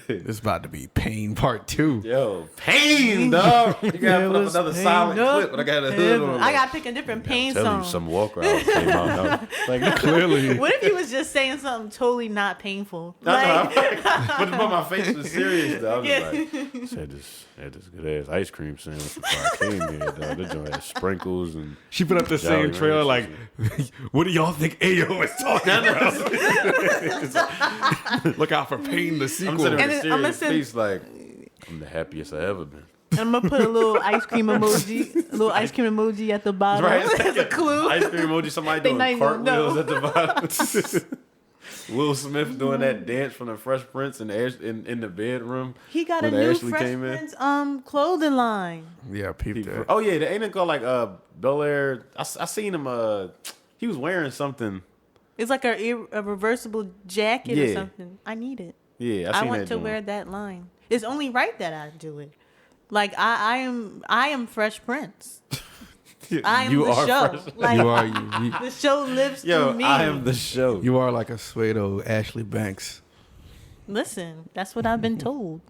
It's about to be Pain Part 2. Yo, Pain, dog. You gotta put up another silent clip, but I got a hood on. I gotta pick a different Pain Tell song. you, some Walker out came out. Like, clearly. What if he was just saying something totally not painful? But my face was serious, though. I was like, had this good ass ice cream sandwich before I came here, dog. That joint had sprinkles and. She put up the same trailer like, what do y'all think Ayo is talking about? Look out for Pain, the sequel. I'm sitting with a serious face like, I'm the happiest I ever been. I'm gonna put a little ice cream emoji, at the bottom. Right. As a clue. Ice cream emoji, somebody doing cartwheels at the bottom. Will Smith doing that dance from the Fresh Prince in the bedroom. He got a new Fresh Prince clothing line. Yeah, people. Oh yeah, they ain't it called like Bel Air. I seen him. He was wearing something. It's like a reversible jacket or something. I need it. Yeah, I want to wear that line. It's only right that I do it. Like I am Fresh Prince. I am the show. Like, you are. The show lives through me. I am the show. You are like a pseudo Ashley Banks. Listen, that's what I've been told.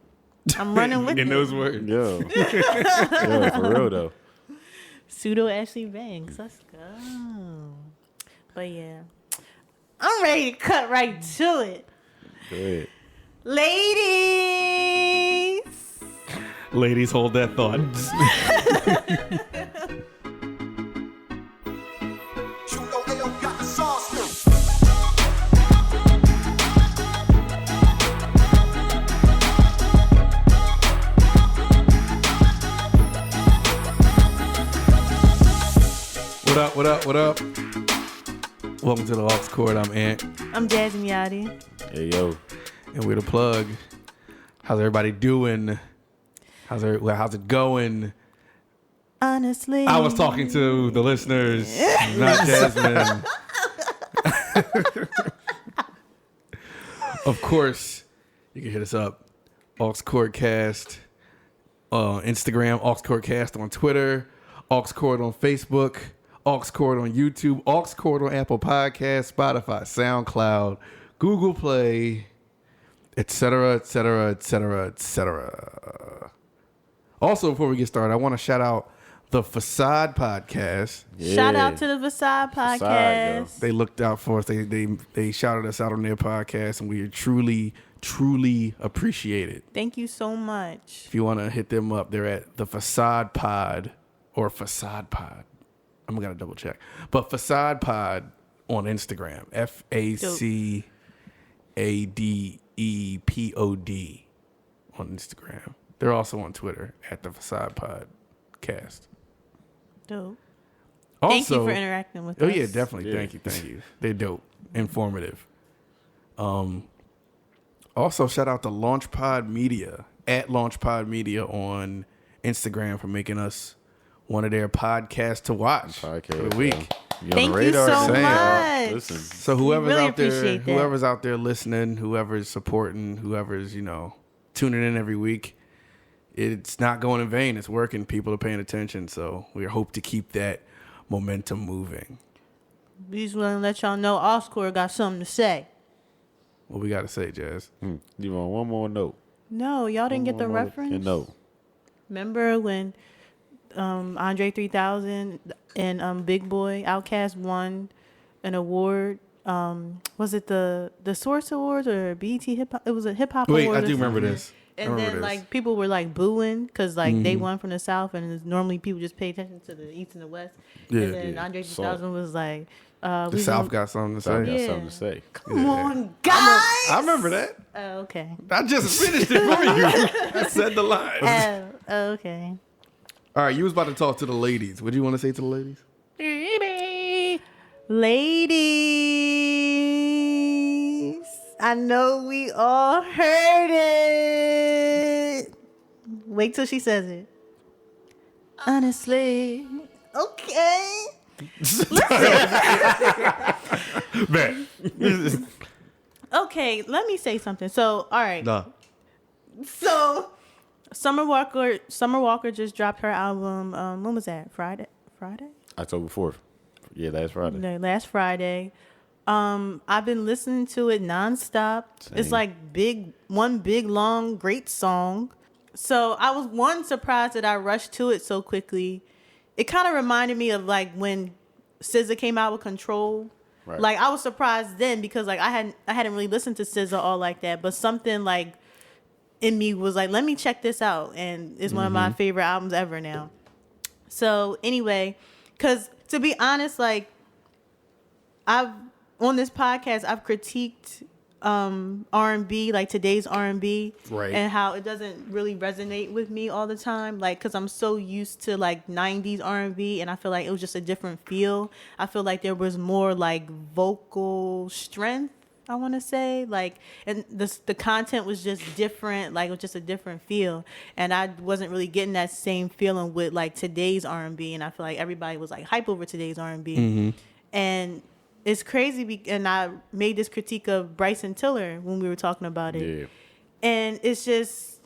I'm running with it. In those words. Yo, for real though. Pseudo Ashley Banks. Let's go. But yeah, I'm ready to cut right to it. Go ahead. Ladies, hold that thought. What up? Welcome to the Aux Cord. I'm Ant. I'm Jasmine Yachty. Hey, yo. And we're the plug. How's everybody doing? How's it going? Honestly, I was talking to the listeners, not Jasmine. Of course, you can hit us up. Aux Cord Cast on Instagram, Aux Cord Cast on Twitter, Aux Cord on Facebook, Aux Cord on YouTube, Aux Cord on Apple Podcasts, Spotify, SoundCloud, Google Play, etc., etc., etc., etc. Also, before we get started, I want to shout out the Facade Podcast. Yeah. Shout out to the Facade Podcast. They looked out for us. They shouted us out on their podcast, and we truly appreciate it. Thank you so much. If you want to hit them up, they're at the Facade Pod or Facade Pod. I'm going to double check. But Facade Pod on Instagram. FACADEPOD on Instagram. They're also on Twitter at the Facade Podcast. Dope. Also, thank you for interacting with us. Oh yeah, definitely. Yeah. Thank you. They're dope. Informative. Also, shout out to LaunchPod Media at LaunchPod Media on Instagram for making us one of their podcasts to watch for the week. Thank you so much. Listen. So whoever's out there listening, whoever's supporting, whoever's tuning in every week, it's not going in vain. It's working. People are paying attention. So we hope to keep that momentum moving. We just want to let y'all know Aux Cord got something to say. What we got to say, Jazz? You want one more note? No, y'all didn't get the reference? No. Remember when Andre 3000 and Big Boy Outkast won an award? Was it the Source Awards or BET Hip Hop? It was a hip hop award. Wait, I do remember this. And then people were booing because they won from the South, and normally people just pay attention to the East and the West. Yeah, and then Andre 3000 was like, the South got something to say. Come on, guys. I remember that. Oh, okay. I just finished it for you. I said the line. Oh, okay. All right, you was about to talk to the ladies. What do you want to say to the ladies? Ladies, I know we all heard it. Wait till she says it. Honestly. Okay. Man. Okay, let me say something. So, all right. Nah. So, Summer Walker just dropped her album. When was that? Friday? October 4th. Yeah, last Friday. No, last Friday. I've been listening to it nonstop. Same. It's like one big, long, great song. So I was surprised that I rushed to it so quickly. It kind of reminded me of like when SZA came out with Control. Right. Like I was surprised then because like I hadn't really listened to SZA all like that, but something like in me was like, let me check this out, and it's one of my favorite albums ever now. So anyway, because to be honest, like on this podcast I've critiqued R&B, like today's R&B, right, and how it doesn't really resonate with me all the time, like because I'm so used to like 90s R&B, and I feel like it was just a different feel. I feel like there was more like vocal strength, I want to say, like, and the content was just different, like it was just a different feel, and I wasn't really getting that same feeling with like today's R&B, and I feel like everybody was like hype over today's R&B, and it's crazy, and I made this critique of Bryson Tiller when we were talking about it. Yeah. And it's just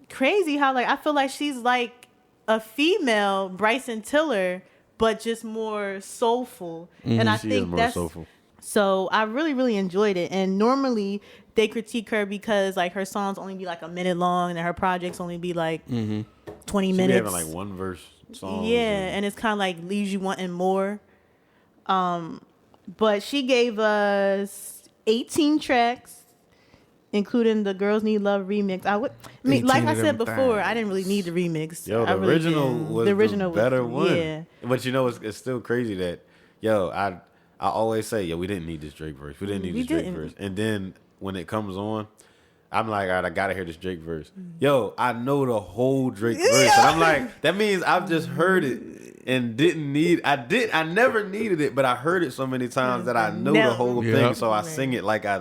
crazy how, like, I feel like she's like a female Bryson Tiller, but just more soulful. And I think that's soulful. So I really, really enjoyed it. And normally they critique her because, like, her songs only be like a minute long and her projects only be like 20 minutes. She having like one verse songs. Yeah, and it's kind of like leaves you wanting more. But she gave us 18 tracks, including the Girls Need Love remix. I mean, like I said before, I didn't really need the remix. Yo, the original was the better one. Yeah. But you know, it's still crazy that, I always say, we didn't need this Drake verse. We didn't need this Drake verse. And then when it comes on, I'm like, all right, I gotta hear this Drake verse. I know the whole Drake verse. And I'm like, that means I've just heard it. And I never needed it, but I heard it so many times that I know the whole thing, so I sing it like I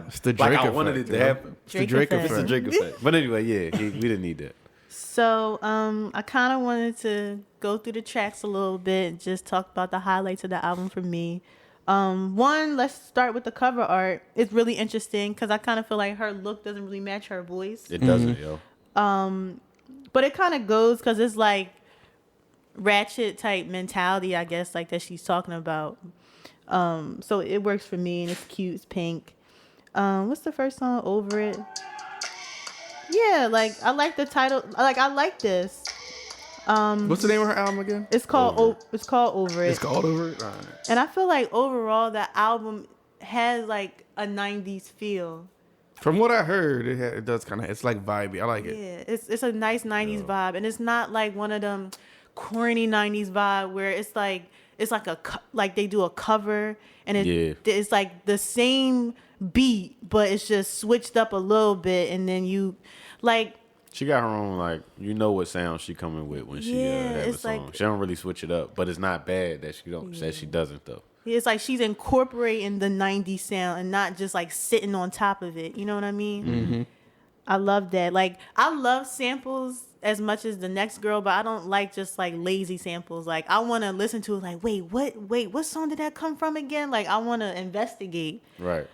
wanted it to happen. It's the Drake effect. It's the Drake effect. But anyway, we didn't need that. So I kind of wanted to go through the tracks a little bit, just talk about the highlights of the album for me. One, let's start with the cover art. It's really interesting because I kind of feel like her look doesn't really match her voice. It doesn't, yo. But it kind of goes because it's like ratchet type mentality, I guess, like that she's talking about. So it works for me, and it's cute. It's pink. What's the first song? Over It. Yeah, like I like the title. Like I like this. What's the name of her album again? It's called Over It. It's called Over It. It's called Over It. All right. And I feel like overall the album has like a 90s feel. From what I heard, it does kind of. It's like vibey. I like it. Yeah, it's a nice 90s vibe, and it's not like one of them corny 90s vibe where it's like like they do a cover and it's like the same beat, but it's just switched up a little bit, and then you like. She got her own, like, what sound she coming with when she has a song. Like, she don't really switch it up, but it's not bad that she doesn't though. It's like she's incorporating the 90s sound and not just like sitting on top of it. You know what I mean? Mm-hmm. I love that. Like, I love samples as much as the next girl, but I don't like just like lazy samples. Like, I want to listen to it like, wait, what song did that come from again? Like, I want to investigate. Right.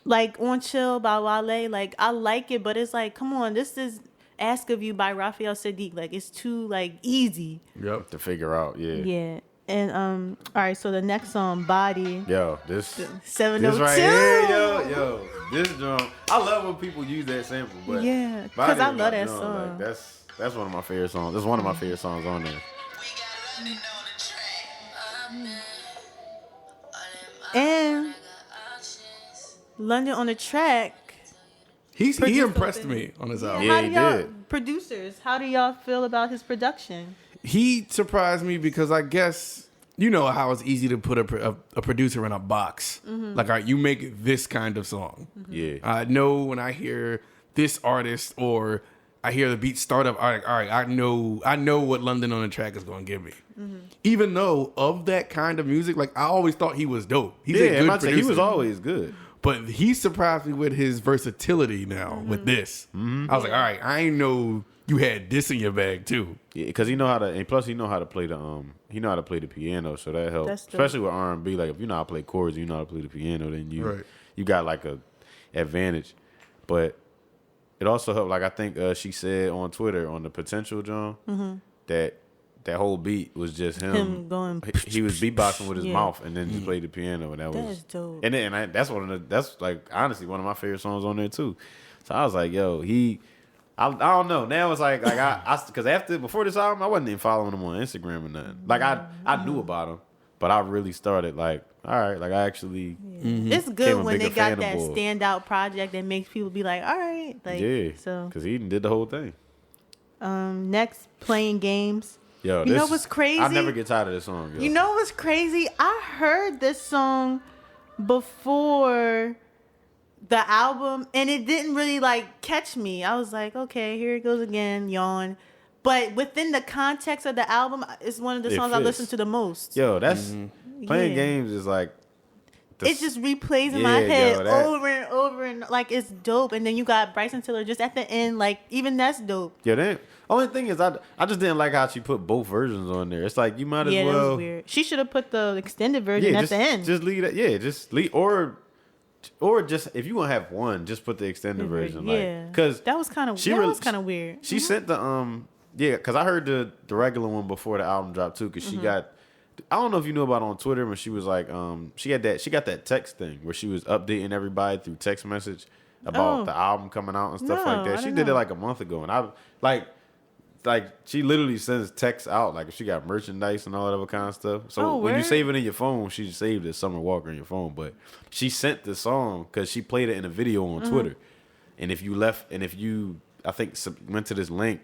Like on Chill by Wale, like I like it, but it's like, come on, this is Ask of You by Raphael Sadiq. Like, it's too like easy. Yep. To figure out, Yeah. And all right, so the next song, Body. Yo, this 702. This right here, yo, this drum. I love when people use that sample, but because I love that song. Like, that's one of my favorite songs. That's one of my favorite songs on there. And London on the Track. He impressed me on his album. Yeah, he did. Producers, how do y'all feel about his production? He surprised me because I guess you know how it's easy to put a producer in a box. Mm-hmm. Like, all right, you make this kind of song. Mm-hmm. Yeah, I know when I hear this artist or I hear the beat start up. All right, I know what London on the Track is going to give me. Mm-hmm. Even though of that kind of music, like I always thought he was dope. He's a good producer. He was always good. But he surprised me with his versatility now with this. Mm-hmm. I was like, all right, I ain't know you had this in your bag too. Yeah, because he know how to, and plus he know how to play the piano, so that helps. Especially with R&B, like if you know how to play chords, you know how to play the piano, then you got like a advantage. But it also helped. Like I think she said on Twitter on the Potential John that that whole beat was just him going. He was beatboxing with his mouth and then just played the piano, and that was dope. And that's like honestly one of my favorite songs on there too. So I was like, yo, I don't know. Now it's like I because before this album, I wasn't even following him on Instagram or nothing. Like I knew about him, but I really started like, all right, like I actually. It's good when they got that standout project that makes people be like, all right, like so. Because he did the whole thing. Next, Playing Games. Yo, you know what's crazy? I never get tired of this song. Yo. You know what's crazy? I heard this song before the album, and it didn't really like catch me. I was like, okay, here it goes again, yawn. But within the context of the album, it's one of the songs I listen to the most. Yo, that's Playing Games is like. It just replays in my head over and over, and like it's dope. And then you got Bryson Tiller just at the end, like even that's dope. Yeah, that only thing is I just didn't like how she put both versions on there. It's like you might as well. Yeah, that was weird. She should have put the extended version at the end. Just leave that. Yeah, just leave or just if you want to have one, just put the extended version. Like, because that was kind of weird. She sent the because I heard the regular one before the album dropped too. Because she got. I don't know if you knew about it on Twitter when she was like, she got that text thing where she was updating everybody through text message about the album coming out and stuff like that. She did it like a month ago, and I like she literally sends texts out like if she got merchandise and all that other kind of stuff. So when you save it in your phone, she saved it Summer Walker in your phone, but she sent the song because she played it in a video on Twitter, and if you I think went to this link.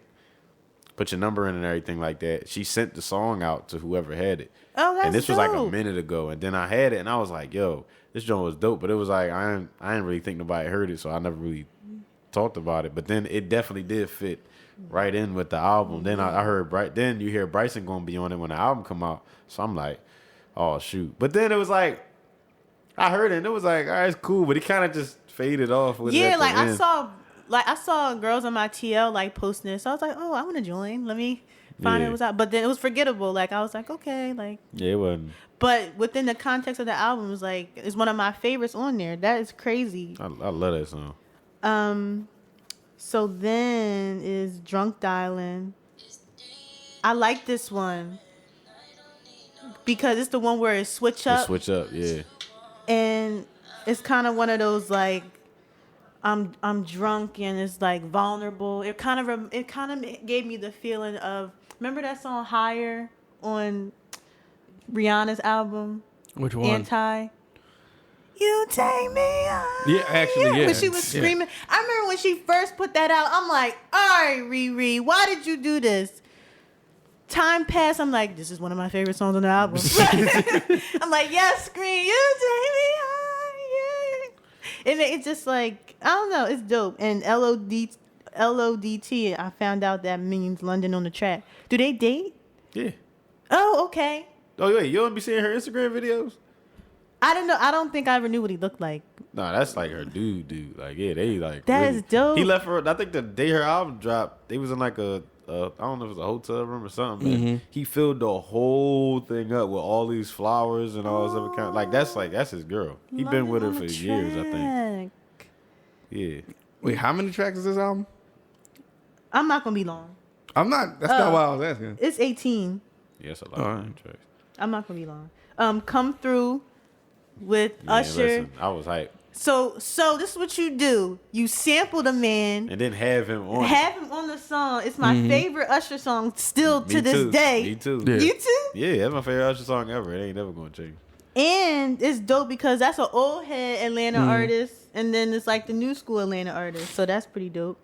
Put your number in and everything like that. She sent the song out to whoever had it. Oh, that's And this dope. was like a minute ago. And then I had it and I was like, yo, this joint was dope. But it was like, I didn't really think nobody heard it. So I never really talked about it. But then it definitely did fit right in with the album. Then I heard, then you hear Bryson going to be on it when the album come out. So I'm like, oh, shoot. But then it was like, I heard it and it was like, all right, it's cool. But he kind of just faded off with it. Yeah, like I saw girls on my TL like posting this. So I was like, oh, I want to join. Let me find it was out. But then it was forgettable. Like I was like, okay, like it wasn't. But within the context of the album, it was like it's one of my favorites on there. That is crazy. I love that song. So then is Drunk Dialing. I like this one because it's the one where it switch up. Switch up, yeah. And it's kind of one of those like. I'm drunk and it's like vulnerable. It kind of gave me the feeling of remember that song Higher on Rihanna's album. Which one? Anti. You take me on. Yeah, actually, yeah. When she was screaming, I remember when she first put that out. I'm like, all right, Riri, why did you do this? Time passed. I'm like, this is one of my favorite songs on the album. I'm like, yes, scream, you take me on. And it's just like, I don't know, it's dope. And LODT, I found out that means London on the track. Do they date? Yeah. Oh, okay. Oh, wait, you don't be seeing her Instagram videos? I don't know. I don't think I ever knew what he looked like. Nah, that's like her dude. Like, yeah, they like. That really, is dope. He left her, I think the day her album dropped, they was in like I don't know if it was a hotel room or something. Mm-hmm. He filled the whole thing up with all these flowers and all this other kind. That's his girl. He been with her for years, I think. Yeah. Wait, how many tracks is this album? I'm not gonna be long. I'm not. That's not what I was asking. It's 18. Yeah, it's a lot of tracks. I'm not gonna be long. Come Through with Usher. Listen, I was hyped. So this is what you do. You sample the man. And then have him on. Have him on the song. It's my favorite Usher song still to this day. Me too. Yeah. You too? Yeah, that's my favorite Usher song ever. It ain't never going to change. And it's dope because that's an old head Atlanta artist. And then it's like the new school Atlanta artist. So that's pretty dope.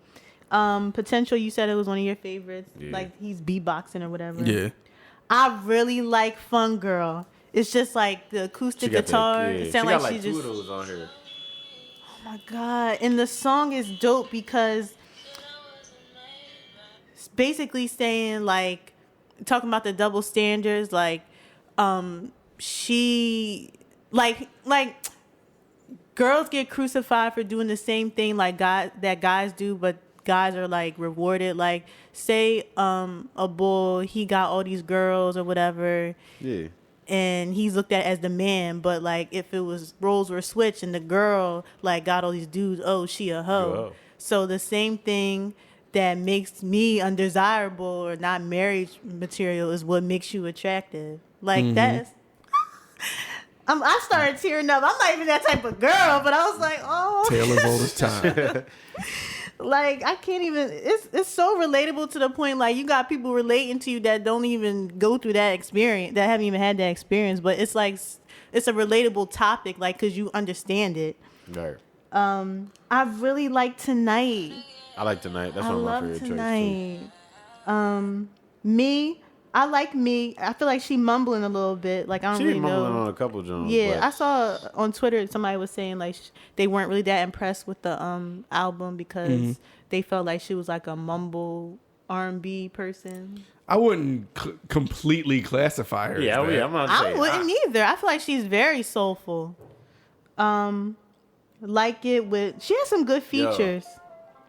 Potential, you said it was one of your favorites. Yeah. Like he's beatboxing or whatever. Yeah. I really like Fun Girl. It's just like the acoustic guitar. It sounds like she two of those on here. Oh my God. And the song is dope because it's basically saying like, talking about the double standards, like, she, like girls get crucified for doing the same thing like guys do, but guys are like rewarded. Like say, a boy, he got all these girls or whatever. Yeah. And he's looked at as the man, but like if it was roles were switched and the girl like got all these dudes, oh, she a hoe. Whoa. So the same thing that makes me undesirable or not marriage material is what makes you attractive. Like that's. I started tearing up. I'm not even that type of girl, but I was like, oh. Tale of oldest time. Like, I can't even. It's so relatable to the point, like, you got people relating to you that don't even go through that experience, that haven't even had that experience. But it's like, it's a relatable topic, like, because you understand it. Right. I really like Tonight. I like Tonight. That's one of my favorite tracks too. Me. I like Me. I feel like she mumbling a little bit. Like, I don't really know. She mumbling on a couple Jones. Yeah, I saw on Twitter somebody was saying like they weren't really that impressed with the album because they felt like she was like a mumble R&B person. I wouldn't completely classify her. Yeah, I'm not saying. I wouldn't either. I feel like she's very soulful. Like it with. She has some good features. Yo.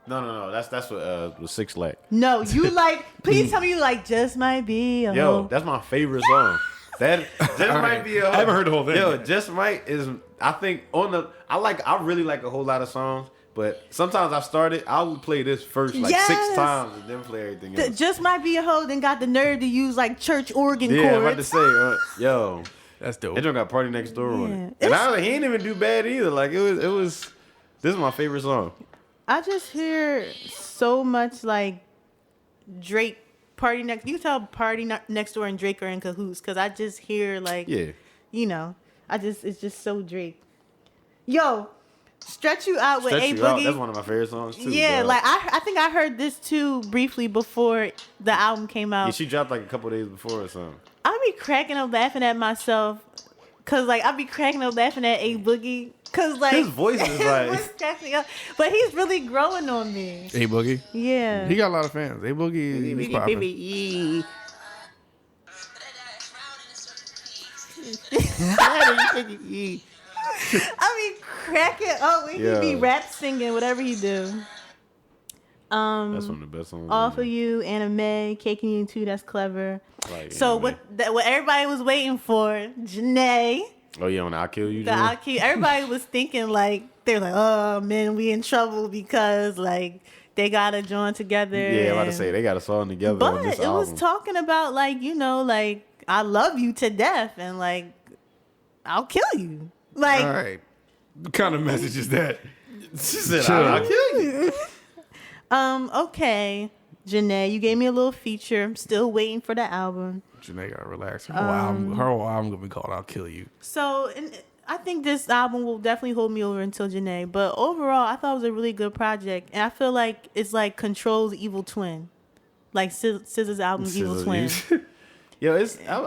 No. That's what 6 Lack. No, you like. Please tell me you like Just Might Be a Hoe. That's my favorite song. That Just Might Be a Hoe. I haven't heard the whole thing. Yo, Just Might is. I think I really like a whole lot of songs, but sometimes I would play this first like 6 times and then play everything else. Just Might Be a Hoe. Then got the nerve to use like church organ chords. Yeah, I'm about to say, yo, that's dope. That joint got Party Next Door on it, and he didn't even do bad either. Like it was. This is my favorite song. I just hear so much like Drake Party Next. You can tell Party Next Door and Drake are in cahoots because I just hear like, you know, it's just so Drake. Yo, Stretch You Out with A Boogie. That's one of my favorite songs too. Yeah, like I think I heard this too briefly before the album came out. Yeah, she dropped like a couple days before or something. I be cracking up laughing at myself because like I be cracking up laughing at A Boogie. Cause like his voice is like, but he's really growing on me. A Boogie, yeah, he got a lot of fans. A Boogie, he's popping. I mean, cracking up when he be rap singing, whatever he do. That's one of the best songs. All for You, Anime, Caking You Too. That's clever. Like, so what everybody was waiting for, Janae. Oh yeah, on the I Kill You. I Kill. Everybody was thinking like they're like, oh man, we in trouble because like they got a joint together. Yeah, I'm about to say they got a song together. But on this it album. was talking about like like I love you to death and like I'll kill you. Like, all right, what kind of message is that? She said, I'll kill you. Okay, Janae, you gave me a little feature. I'm still waiting for the album. Janae gotta relax. Her whole album gonna be called "I'll Kill You." So, I think this album will definitely hold me over until Janae. But overall, I thought it was a really good project, and I feel like it's like Control's evil twin, like SZA's album's evil twin. Yo,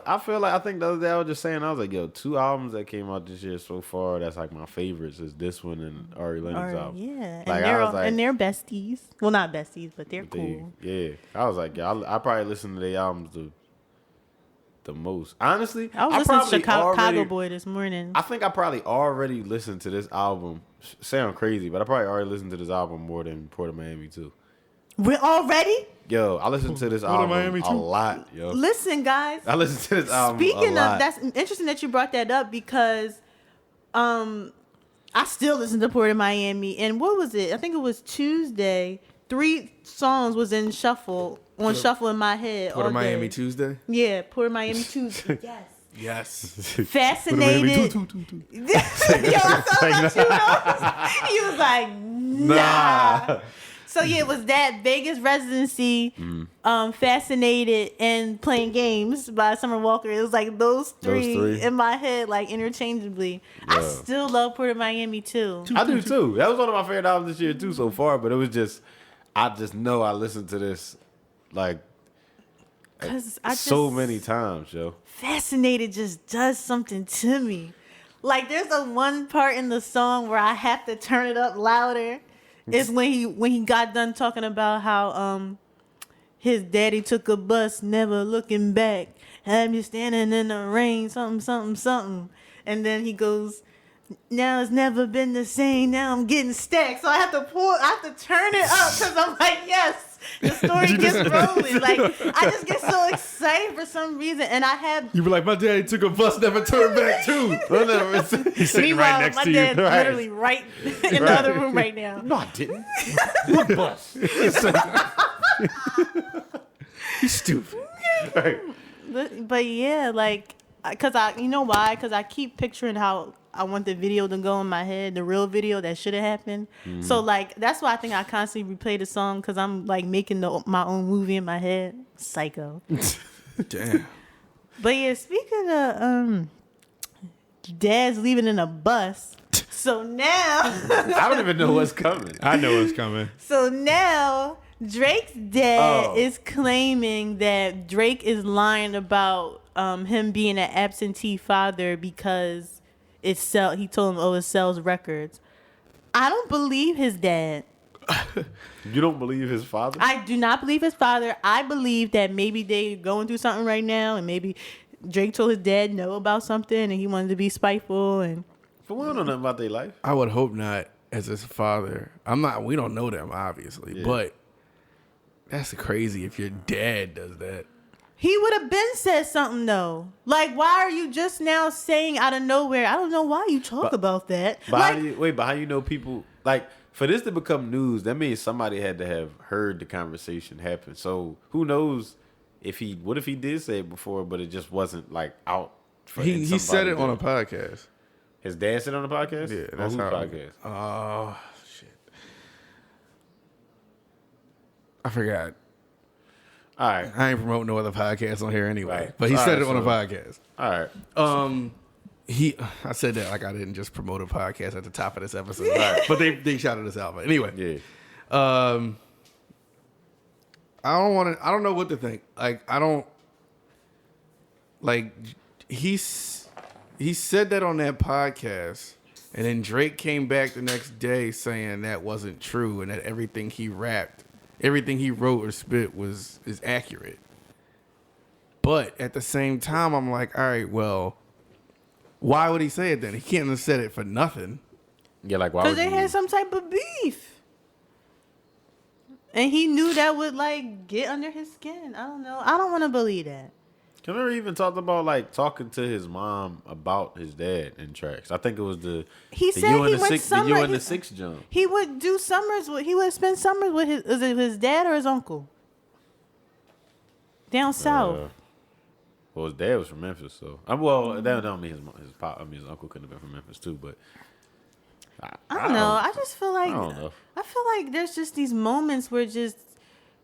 I feel like I think the other day I was just saying I was like, yo, 2 albums that came out this year so far that's like my favorites is this one and Ari Lennox album. Yeah, like, and they're besties. Well, not besties, but they're cool. Yeah, I was like, yeah, I probably listen to their albums the most. Honestly, I was listening to Chicago Boy this morning. I think I probably already listened to this album. Sound crazy, but I probably already listened to this album more than Port of Miami too. We're already? Yo, I listened to this album a lot, yo. Listen, guys. I listened to this album Speaking a lot. of, that's interesting that you brought that up because I still listen to Port of Miami. And what was it? I think it was Tuesday. 3 songs was in shuffle in my head. Port of Miami Tuesday? Yeah, Port of Miami Tuesday. Yes. Yes. Fascinated. Yo, I thought about you. He was like, nah. So yeah, it was that Vegas residency, Fascinated, and Playing Games by Summer Walker. It was like those three in my head, like interchangeably. Yeah. I still love Port of Miami too. I do too. That was one of my favorite albums this year too so far. But it was just, I just know I listened to this like so many times, yo. Fascinated just does something to me. Like there's a one part in the song where I have to turn it up louder. It's when he got done talking about how his daddy took a bus, never looking back. Had me standing in the rain, something. And then he goes, now it's never been the same. Now I'm getting stacked. So I have to turn it up because I'm like, yes. The story gets rolling. Like I just get so excited for some reason, and I have. You were like, my daddy took a bus, never turned back too. He's sitting right next to you. My dad's literally right in the other room right now. No, I didn't. What bus? You stupid. Right. But yeah, like, you know why? Because I keep picturing how I want the video to go in my head, the real video that should have happened. Mm-hmm. So like, that's why I think I constantly replay the song because I'm like making my own movie in my head. Psycho. Damn. But yeah, speaking of dads leaving in a bus. So now I don't even know what's coming. I know what's coming. So now Drake's dad is claiming that Drake is lying about him being an absentee father because he told him, it sells records. I don't believe his dad. You don't believe his father? I do not believe his father. I believe that maybe they're going through something right now, and maybe Drake told his dad no about something, and he wanted to be spiteful. And but we don't know nothing about their life. I would hope not. As his father, we don't know them obviously, but that's crazy if your dad does that. He would have been said something though. Like, why are you just now saying out of nowhere? I don't know why you talk about that. But how you know people like for this to become news? That means somebody had to have heard the conversation happen. So who knows what if he did say it before, but it just wasn't like out. He said it on a podcast. His dad said on the podcast. Yeah, that's how. Podcast. Oh shit! I forgot. All right. I ain't promoting no other podcasts on here anyway. Right. But he said it on a podcast. All right. I said that like I didn't just promote a podcast at the top of this episode. Right. But they shouted us out. But anyway. Yeah. I don't know what to think. Like he said that on that podcast, and then Drake came back the next day saying that wasn't true and that everything he wrote or spit is accurate. But at the same time, I'm like, all right, well, why would he say it then? He can't have said it for nothing. Yeah, like why? Because they had some type of beef, and he knew that would like get under his skin. I don't know. I don't want to believe that. Can we even talk about like talking to his mom about his dad in tracks? I think it was the six jump. He would do summers. He would spend summers with his dad or his uncle down south. Well, his dad was from Memphis, so that don't mean his uncle couldn't have been from Memphis too. But I don't know. I just feel like I don't know. I feel like there's just these moments where just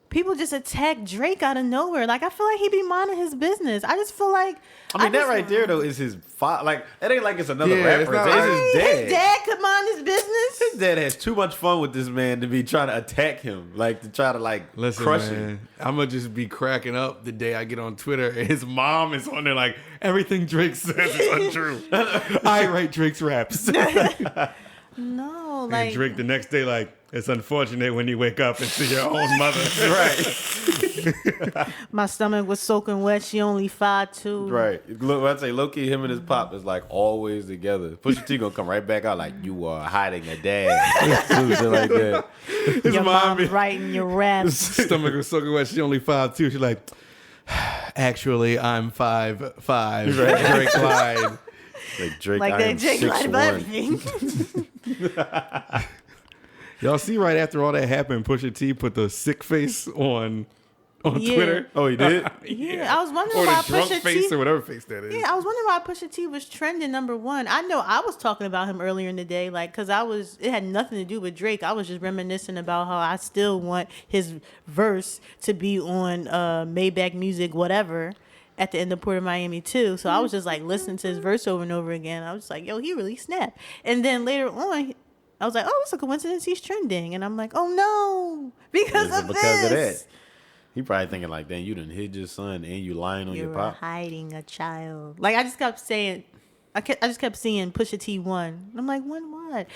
people just attack Drake out of nowhere. Like, I feel like he be minding his business. I just feel like... that right there, though, is his father. Like, it ain't like it's another rapper. It's his dad. His dad could mind his business? His dad has too much fun with this man to be trying to attack him. Like, to try to, like, crush him. I'm going to just be cracking up the day I get on Twitter and his mom is on there like, everything Drake says is untrue. I write Drake's raps. No, like... And Drake the next day like, it's unfortunate when you wake up and see your own mother. Right. My stomach was soaking wet. She only 5'2". Right. Look, I'd say low-key, him and his pop is like always together. Pusha T gonna come right back out like, you are hiding a dad. Something like that. Your mom writing your raps. Stomach was soaking wet. She only 5'2". She's like, actually, I'm 5'5". Right. Drake lied. Like Drake, like that Drake lied about everything. Y'all see right after all that happened, Pusha T put the sick face on Twitter. Oh, he did? Yeah, I was wondering why Pusha T... Or the drunk face or whatever face that is. Yeah, I was wondering why Pusha T was trending #1. I know I was talking about him earlier in the day, like, because it had nothing to do with Drake. I was just reminiscing about how I still want his verse to be on Maybach Music, whatever, at the end of Port of Miami too. So I was just like listening to his verse over and over again. I was just like, yo, he really snapped. And then later on, I was like, oh, it's a coincidence he's trending. And I'm like, oh no, because of that. He probably thinking like, dang, you done hid your son and you lying on your pop. You're hiding a child. Like, I just kept saying, I just kept seeing Pusha T won. I'm like, won what?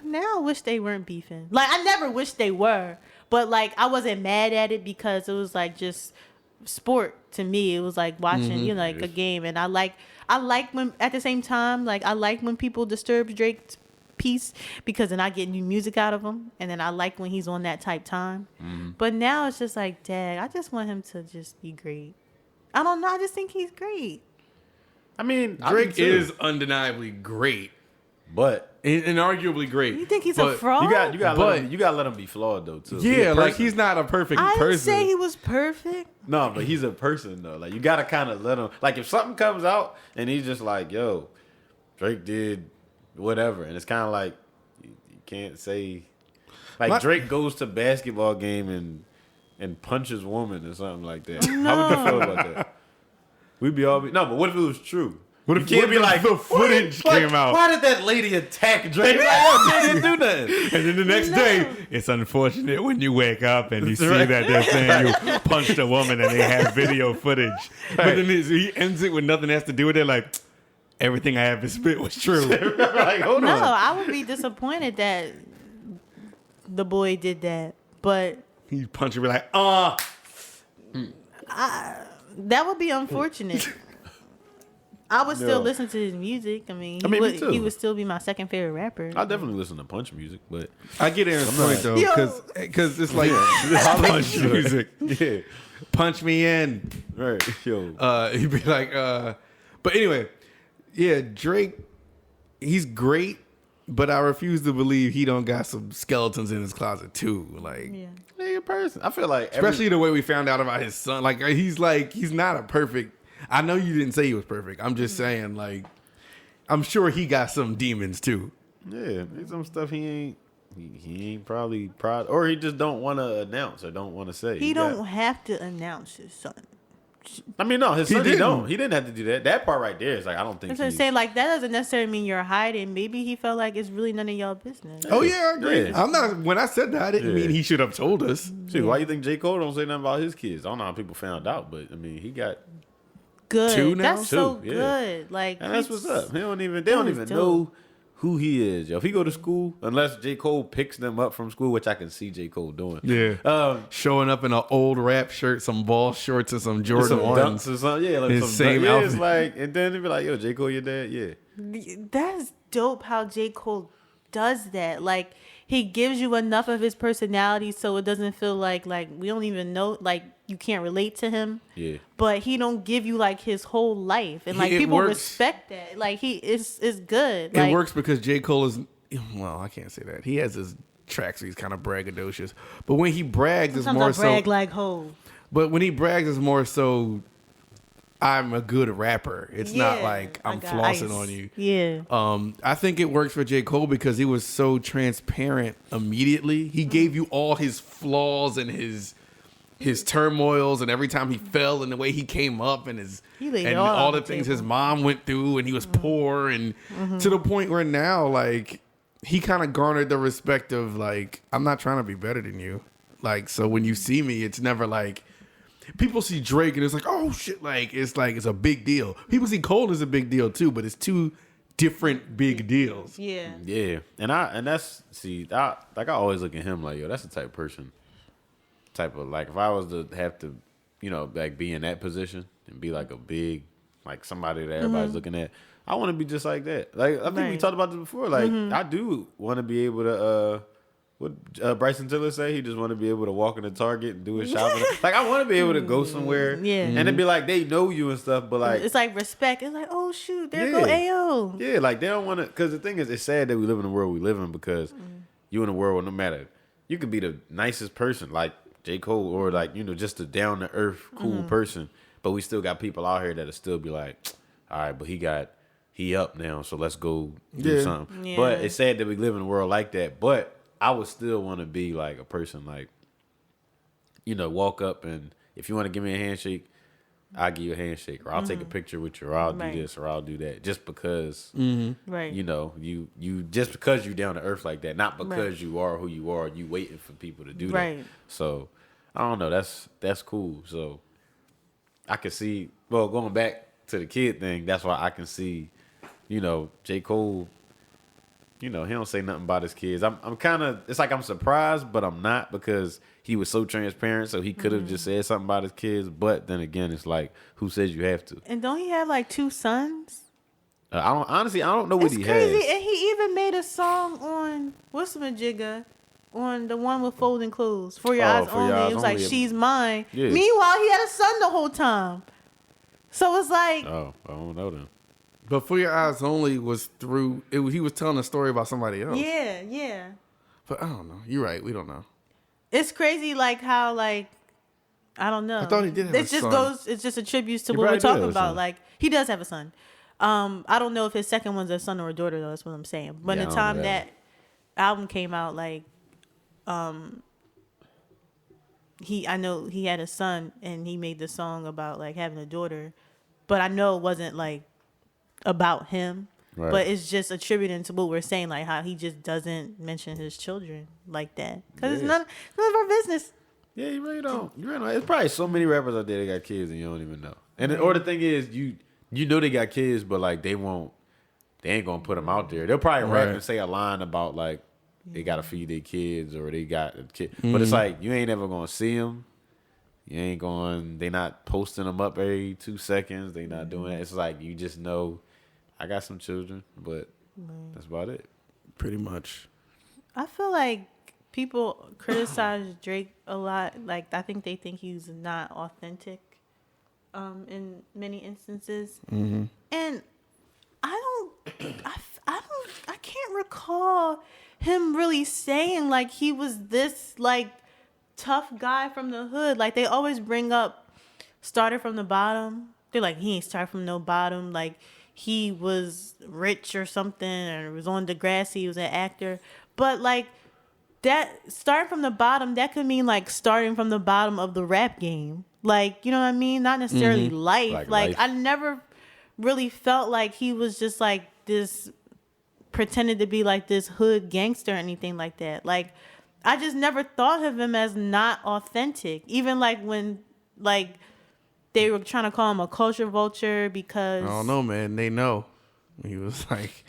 Now I wish they weren't beefing. Like, I never wished they were. But like, I wasn't mad at it because it was like just sport to me. It was like watching, like a game. And I like when, at the same time, like, I like when people disturb Drake's peace because then I get new music out of him, and then I like when he's on that type time. But now it's just like, dang, I just want him to just be great. I don't know, I just think he's great. I mean, Drake is undeniably great, but and arguably great. You think he's a fraud? You gotta let him be flawed though too. Yeah, like he's not a perfect person. I didn't say he was perfect. No, but he's a person though. Like you gotta kind of let him. Like if something comes out and he's just like, "Yo, Drake did whatever," and it's kind of like you can't say like Drake goes to basketball game and punches woman or something like that. No. How would you feel about that? No, but what if it was true? What if you can't be like the footage came out? Why did that lady attack Drake? Like, yo, Drake didn't do nothing. And then the next day, it's unfortunate when you wake up and you see that they're saying you punched a woman and they have video footage. Right. But then he ends it with nothing has to do with it. Like, everything I have to spit was true. Like, hold on. I would be disappointed that the boy did that. But he punched her be like, that would be unfortunate. I would still listen to his music. I mean, he would still be my second favorite rapper. I definitely listen to Punch music, but I get Aaron's point though, because it's like Punch music. Yeah, punch me in, right? Yo, he'd be like, but anyway, yeah, Drake, he's great, but I refuse to believe he don't got some skeletons in his closet too. Like, a person. I feel like, especially the way we found out about his son. Like, he's not a perfect. I know you didn't say he was perfect. I'm just saying, like, I'm sure he got some demons too. Yeah, there's some stuff he ain't probably proud, or he just don't want to announce or don't want to say. He don't have to announce his son. I mean, no, his son, he don't. He didn't have to do that. That part right there is like, I don't think. That's what I'm saying. Like, that doesn't necessarily mean you're hiding. Maybe he felt like it's really none of y'all business. Oh yeah, I agree. I'm not. When I said that, I didn't mean he should have told us. Shoot, why you think J. Cole don't say nothing about his kids? I don't know how people found out, but I mean, he got. Good. 2 now? That's so good. Like, and that's what's up. They don't even know who he is. Yo, if he go to school, unless J. Cole picks them up from school, which I can see J. Cole doing. Yeah. Showing up in an old rap shirt, some ball shorts, and some Jordan 1s. Dunks or something. Yeah, like his some same outfit. outfit. It's like, and then they be like, yo, J. Cole, your dad? Yeah. That's dope how J. Cole does that. Like, he gives you enough of his personality so it doesn't feel like we don't even know, like, you can't relate to him. Yeah. But he don't give you like his whole life. And like people respect that. Like it's good. It works because J. Cole is, well, I can't say that. He has his tracks where he's kind of braggadocious. But when he brags, it's more so. Brag like ho. But when he brags, it's more so, I'm a good rapper. It's not like I'm flossing on you. Yeah. I think it works for J. Cole because he was so transparent immediately. He gave you all his flaws and his turmoils and every time he fell and the way he came up and all the things his mom went through and he was poor and to the point where now like he kind of garnered the respect of like, I'm not trying to be better than you. Like, so when you see me, it's never like people see Drake and it's like, oh shit, it's a big deal. People see Cole as a big deal too, but it's two different big deals. Yeah. Yeah. And that's I always look at him like, yo, that's the type of person. Type of like if I was to have to, like be in that position and be like a big, like somebody that everybody's looking at, I want to be just like that. Like I think we talked about this before. Like I do want to be able to. What Bryson Tiller say? He just want to be able to walk into Target and do his shopping. Like I want to be able to go somewhere, and it'd be like they know you and stuff, but like it's like respect. It's like, oh shoot, there go Ao. Yeah, like they don't want to. Because the thing is, it's sad that we live in the world we live in because you in a world where no matter you could be the nicest person, like J. Cole, or like, just a down to earth, cool person. But we still got people out here that'll still be like, all right, but he up now, so let's go do something. Yeah. But it's sad that we live in a world like that. But I would still want to be like a person like, walk up and if you want to give me a handshake, I'll give you a handshake, or I'll take a picture with you, or I'll do this, or I'll do that, just because, right? You just because you down to earth like that, not because you are who you are. You waiting for people to do that. So I don't know. That's cool. So I can see. Well, going back to the kid thing, that's why I can see. J. Cole. He don't say nothing about his kids. I'm kind of. It's like I'm surprised, but I'm not because he was so transparent. So he could have just said something about his kids. But then again, it's like, who says you have to? And don't he have like 2 sons? I don't know what he crazy. has. And he even made a song on what's the majigga, on the one with folding clothes. For Your Eyes Only. It was like She's Mine. Yeah. Meanwhile, he had a son the whole time. So it's like, oh, I don't know them. But For Your Eyes Only was through. He was telling a story about somebody else. Yeah. But I don't know. You're right. We don't know. It's crazy, like how, like, I don't know. I thought he did have a son. It just attributes to what we're talking about. Like, he does have a son. I don't know if his second one's a son or a daughter, though. That's what I'm saying. But the time that album came out, like, I know he had a son, and he made the song about, like, having a daughter. But I know it wasn't, like, about him. Right. But it's just attributing to what we're saying, like how he just doesn't mention his children like that. Because it's none of our business. Yeah, you really don't. There's probably so many rappers out there that got kids and you don't even know. And or the thing is, you know they got kids, but like they ain't gonna put them out there. They'll probably rap and say a line about like they gotta feed their kids or they got a kid. Mm-hmm. But it's like you ain't ever gonna see them. They not posting them up every 2 seconds. They not doing that. It's like you just know I got some children, but that's about it. Pretty much. I feel like people criticize Drake a lot. Like, I think they think he's not authentic in many instances. Mm-hmm. And I can't recall him really saying, like, he was this, like, tough guy from the hood. Like, they always bring up started from the bottom. They're like, he ain't started from no bottom. Like, he was rich or something, or was on Degrassi, he was an actor. But, like, that starting from the bottom, that could mean, like, starting from the bottom of the rap game. Like, you know what I mean? Not necessarily life. Like, I never really felt like he was just, like, this, pretended to be, like, this hood gangster or anything like that. Like, I just never thought of him as not authentic. Even, like, when, like, they were trying to call him a culture vulture because... I don't know, man. They know. He was like,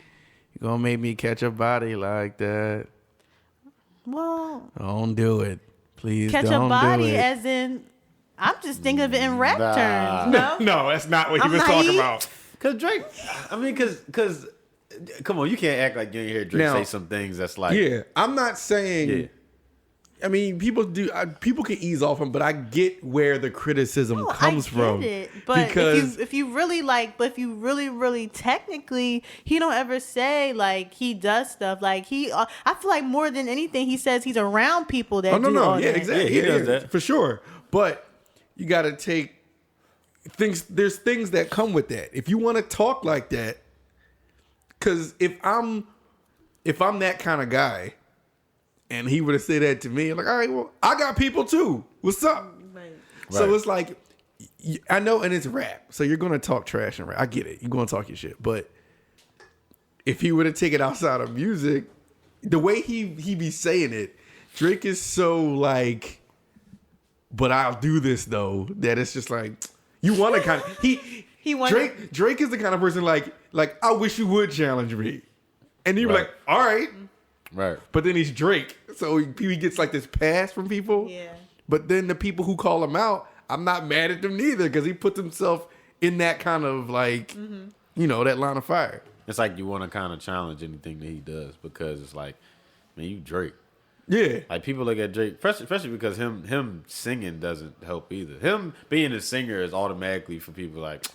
you gonna make me catch a body like that. Well... Don't do it. Please don't do it. Catch a body as in... I'm just thinking of it in rap terms. No? No, that's not what he was talking about. Because Drake... I mean, because... Come on, you can't act like you didn't hear Drake say some things that's like... Yeah, I'm not saying... Yeah. I mean, people can ease off him, but I get where the criticism comes from. It. But because if you really technically, he don't ever say like he does stuff like I feel like more than anything, he says he's around people that do all that. Exactly, he does that for sure. But you got to take things. There's things that come with that. If you want to talk like that, because if I'm that kind of guy. And he would have said that to me. Like, all right, well, I got people too. What's up? Right. So it's like, I know, and it's rap. So you're going to talk trash and rap. I get it. You're going to talk your shit. But if he would have taken it outside of music, the way he be saying it, Drake is so like, but I'll do this though, that it's just like, you want to kind of, Drake is the kind of person like, I wish you would challenge me. And you're like, all right. Right. But then he's Drake. So he gets like this pass from people. Yeah. But then the people who call him out, I'm not mad at them neither because he puts himself in that kind of like, that line of fire. It's like you want to kind of challenge anything that he does because it's like, man, you Drake. Yeah. Like people look at Drake, especially because him singing doesn't help either. Him being a singer is automatically for people like,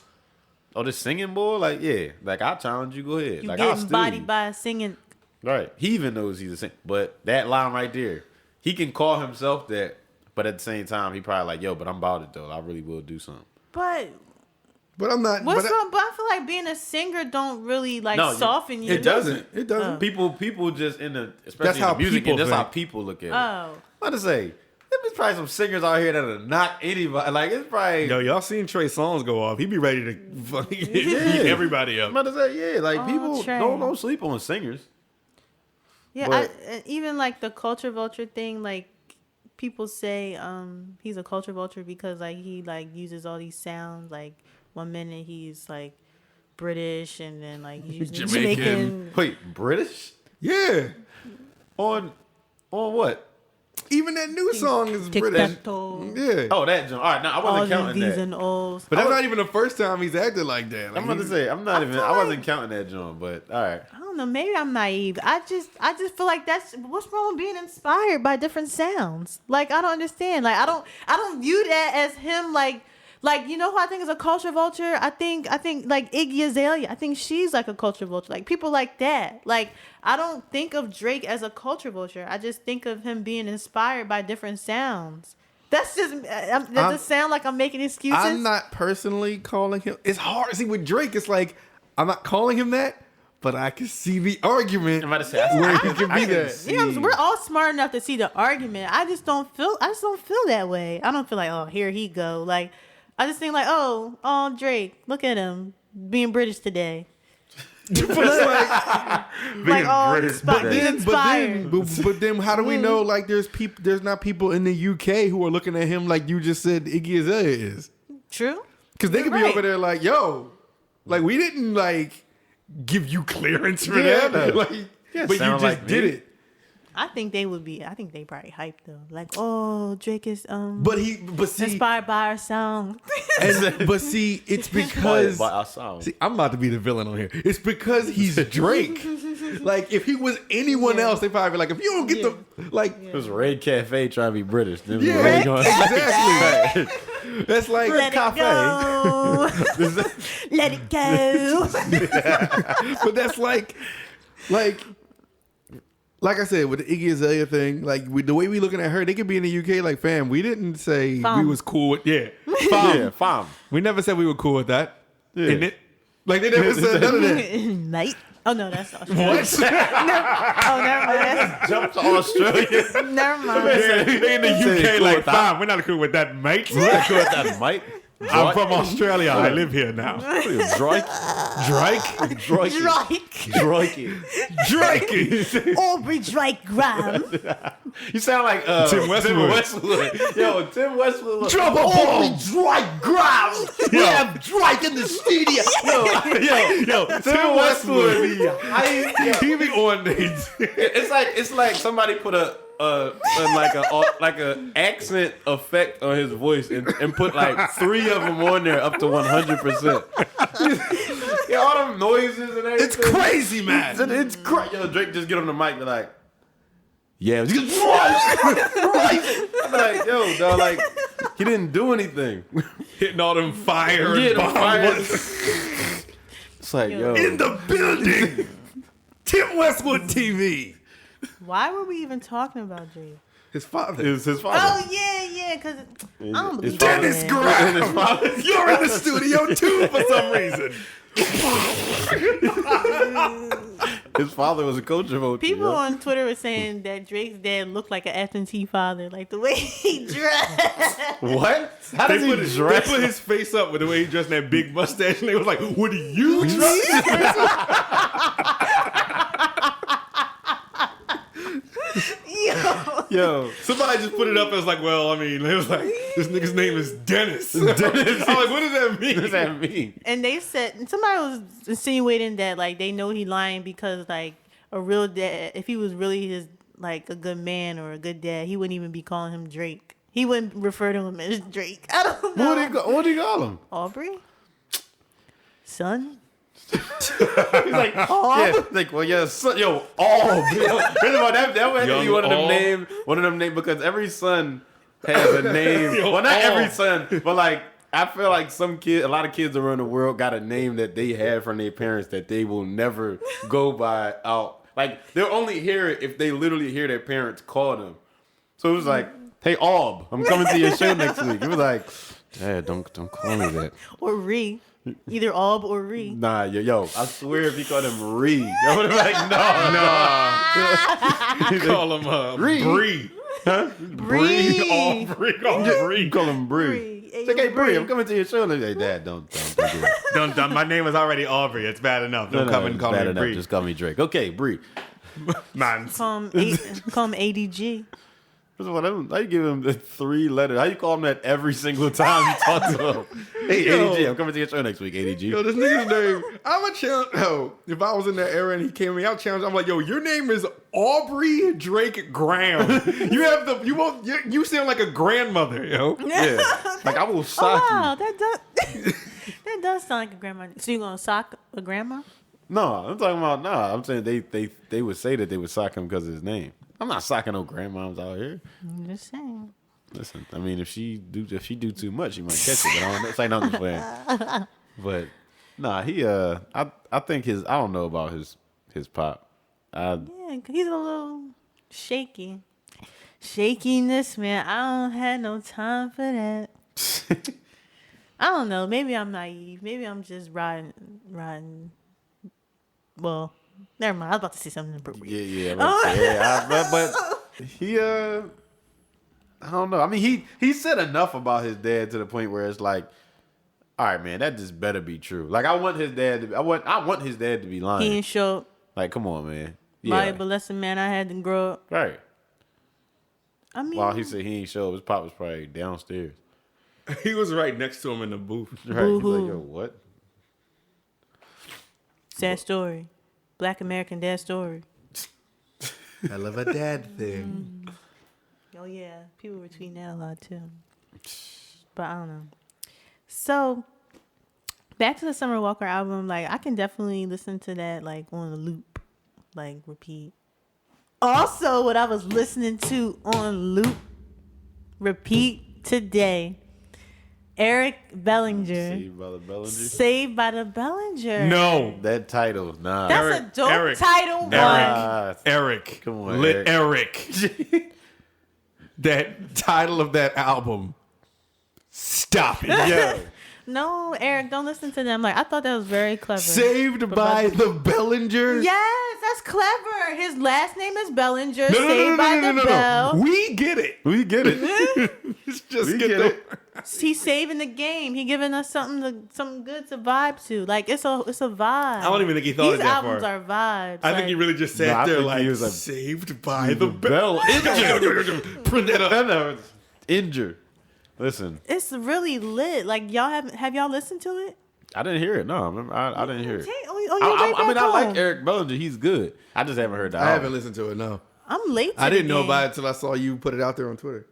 oh, this singing boy? Like, yeah. Like, I'll challenge you. Go ahead. You like, getting bodied by a singing... Right. He even knows he's a singer. But that line right there, he can call himself that, but at the same time, he probably like, yo, but I'm about it, though. I really will do something. But I'm not... What's wrong? But I feel like being a singer don't really, soften you. It doesn't. It doesn't. People just especially in the music, and that's how people look at it. Oh. I'm about to say, there's probably some singers out here that'll knock anybody. Like, it's probably... Yo, y'all seen Trey Songz go off. He be ready to fucking beat everybody up. I'm about to say, people don't sleep on singers. Yeah, even like the culture vulture thing, like people say he's a culture vulture because like he like uses all these sounds. Like 1 minute he's like British and then like he's using Jamaican. Wait, British? Yeah. On what? Even that new song is British. Yeah. Oh, that John. All right, now I wasn't counting that. And O's. But that's not even the first time he's acted like that. Like, I'm about to say, I wasn't counting that John, but all right. I don't know, maybe I'm naive. I just feel like that's what's wrong with being inspired by different sounds. Like I don't understand. Like I don't view that as him like Like, you know who I think is a culture vulture? I think like Iggy Azalea. I think she's like a culture vulture. Like people like that. Like I don't think of Drake as a culture vulture. I just think of him being inspired by different sounds. That's just does it sound like I'm making excuses? I'm not personally calling him. It's hard. See, with Drake, it's like I'm not calling him that, but I can see the argument. I'm about to say where he can be that. Yeah, we're all smart enough to see the argument. I just don't feel that way. I don't feel like, oh, here he go. Like I just think like, oh, Drake, look at him being British today. But then how do we know like there's not people in the UK who are looking at him like you just said Iggy Azalea is? True. Because they could be over there like, yo, like we didn't like give you clearance for that. Like, but you just did it. I think they would be. I think they probably hyped though. Like, oh, Drake is but see, inspired by our sound. But see, it's because by our sound. See, I'm about to be the villain on here. It's because he's Drake. Like, if he was anyone else, they probably be like, if you don't get the like, it was Red Cafe trying to be British. Then exactly. That's like Let it go. Let it go. But that's like I said, with the Iggy Azalea thing, like the way we looking at her, they could be in the UK like, fam, we didn't say we was cool with, fam. We never said we were cool with that, isn't it? Like, they never said none of that. Mate. Oh, no, that's Australia. What? Never mind. Jump to Australia. Never mind. They in the UK like, fam, we're not cool with that, mate. We're not cool with that, mate. I'm from Australia. I live here now. Drake. Aubrey Drake Graham. You sound like Tim Westwood. Yo, Tim Westwood. Drop a ball. Drake Graham. We have Drake in the studio. Yo, Tim Westwood. He be on these. It's like somebody put a accent effect on his voice and put like 3 of them on there up to 100%. Yeah, all them noises and everything. It's crazy, man. It's crazy. Yo, Drake just get on the mic and be like, yeah, right. I'm like, yo, dog, like he didn't do anything. Hitting all them fire and bombs. It's like, yo, in the building. Tim Westwood TV. Why were we even talking about Drake? His father. It was his father. Oh, yeah, because I don't believe Dennis Graham. You're in the studio, too, for some reason. His father was a culture vote. People on Twitter were saying that Drake's dad looked like an absentee father, like the way he dressed. What? How does he dress? They put his face up with the way he dressed in that big mustache, and they was like, what do you dress? Yo, somebody just put it up as like, well, I mean, it was like, this nigga's name is Dennis. I'm like, what does that mean? What does that mean? And they said, somebody was insinuating that like they know he lying because like a real dad, if he was really his like a good man or a good dad, he wouldn't even be calling him Drake. He wouldn't refer to him as Drake. I don't know. What do you call him? Aubrey? Son? He's like, yeah, like, well, yeah, son, yo, First of all, that would be one of them names, because every son has a name. Well, not every son, but like, I feel like a lot of kids around the world got a name that they had from their parents that they will never go by out. Like, they'll only hear it if they literally hear their parents call them. So it was like, hey, Aub, I'm coming to your show next week. It was like, Dad, don't call me that. Or Ree. Either Aub or Ree. Nah, yo, I swear if he called him Ree, I would have been like, no. You call him Bree. Huh? Bree. Aubrey. You call him Bree. It's like, hey, Bree, I'm coming to your show. Like, Dad, don't do that. Don't. My name is already Aubrey. It's bad enough. Don't come and call me Bree. Just call me Drake. Okay, Bree. Man. Call him ADG. How you give him the 3 letters? How you call him that every single time you talk to him? Hey, ADG, I'm coming to your show next week, ADG. Yo, this nigga's name, I'm a challenge. Yo, if I was in that era and he came to me, I'll challenge. I'm like, yo, your name is Aubrey Drake Graham. You sound like a grandmother, yo. Yeah. Like, I will sock you. Wow, that does sound like a grandma. So you gonna sock a grandma? No, I'm talking about, I'm saying they would say that they would sock him because of his name. I'm not socking no grandmoms out here. I'm just saying. Listen, I mean, if she do too much, she might catch it. But I don't know. It's like no, I'm just playing. But nah, he I think I don't know about his pop. Yeah, he's a little shaky. Shakiness, man. I don't have no time for that. I don't know. Maybe I'm naive. Maybe I'm just riding. Well, never mind. I was about to say something appropriate. Yeah. But he I don't know. I mean, he said enough about his dad to the point where it's like, all right, man, that just better be true. Like I want his dad to be lying. He ain't show. Like, come on, man. Yeah. But listen, man, I had to grow up. Right. I mean, While he said he ain't show up, his pop was probably downstairs. He was right next to him in the booth. Right. He's like, yo, what? Sad story. Black American dad story. I love a dad thing. Oh, yeah. People were tweeting that a lot, too. But I don't know. So, back to the Summer Walker album. Like, I can definitely listen to that, like, on a loop. Like, repeat. Also, what I was listening to on loop, repeat today. Eric Bellinger. Saved by the Bellinger. No. That title, nah. That's a dope title. Eric. Come on, Eric. That title of that album. Stop it. Yo. No, Eric, don't listen to them. Like, I thought that was very clever. Saved by the Bellinger? Yes, that's clever. His last name is Bellinger. Saved by the Bell. We get it. It's just get it. He's saving the game. He giving us something good to vibe to. Like, it's a vibe. I don't even think he thought of that far. These albums are vibes. I think he really just sat there like, saved by the Bell. Print that up. Injured. Listen, it's really lit. Like, y'all have y'all listened to it? I didn't hear it. No, I didn't hear it. I like Eric Bellinger. He's good. I just haven't heard that. I haven't listened to it. No, I'm late. I didn't know about it until I saw you put it out there on Twitter.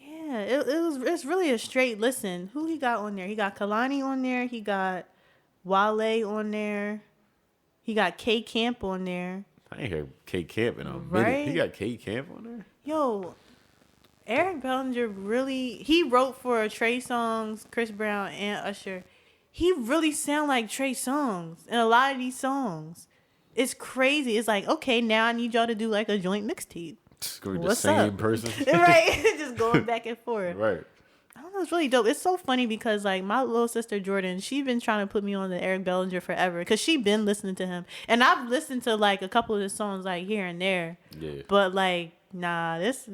Yeah, it's really a straight listen. Who he got on there? He got Kalani on there. He got Wale on there. He got K Camp on there. I ain't heard K Camp in a minute. Right? He got K Camp on there. Yo. Eric Bellinger he wrote for Trey Songz, Chris Brown, and Usher. He really sound like Trey Songz in a lot of these songs. It's crazy. It's like, okay, now I need y'all to do like a joint mixtape. What's the same person? Right? Just going back and forth. Right. I don't know. It's really dope. It's so funny because like my little sister Jordan, she been trying to put me on the Eric Bellinger forever because she been listening to him. And I've listened to like a couple of his songs like here and there. Yeah. But like, nah, this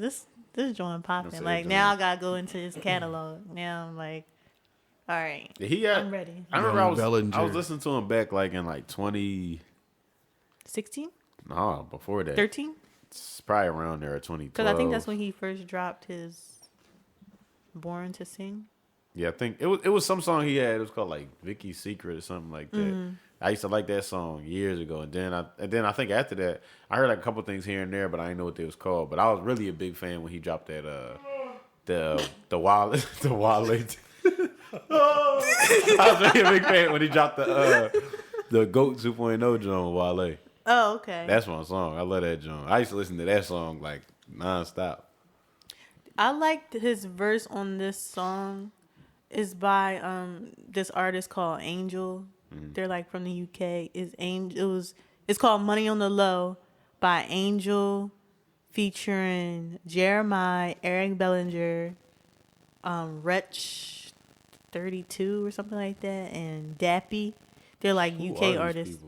joint popping. Like now I gotta go into his catalog. Now I'm like, all right, I'm ready. I remember I was listening to him back like in like 2016. No, before that. 13. It's probably around there, 2012. Because I think that's when he first dropped his "Born to Sing." Yeah, I think it was some song he had. It was called like Vicky's Secret or something like that. Mm-hmm. I used to like that song years ago, and then I think after that I heard like a couple things here and there, but I didn't know what they was called. But I was really a big fan when he dropped that the Wale. I was really a big fan when he dropped the GOAT 2.0 joint with Wale. Oh, okay. That's my song. I love that joint. I used to listen to that song like nonstop. I liked his verse on this song. It's by this artist called Angel. Mm-hmm. They're like from the UK. It's called Money on the Low by Angel, featuring Jeremiah, Eric Bellinger, Wretch 32 or something like that, and Dappy. They're like UK artists.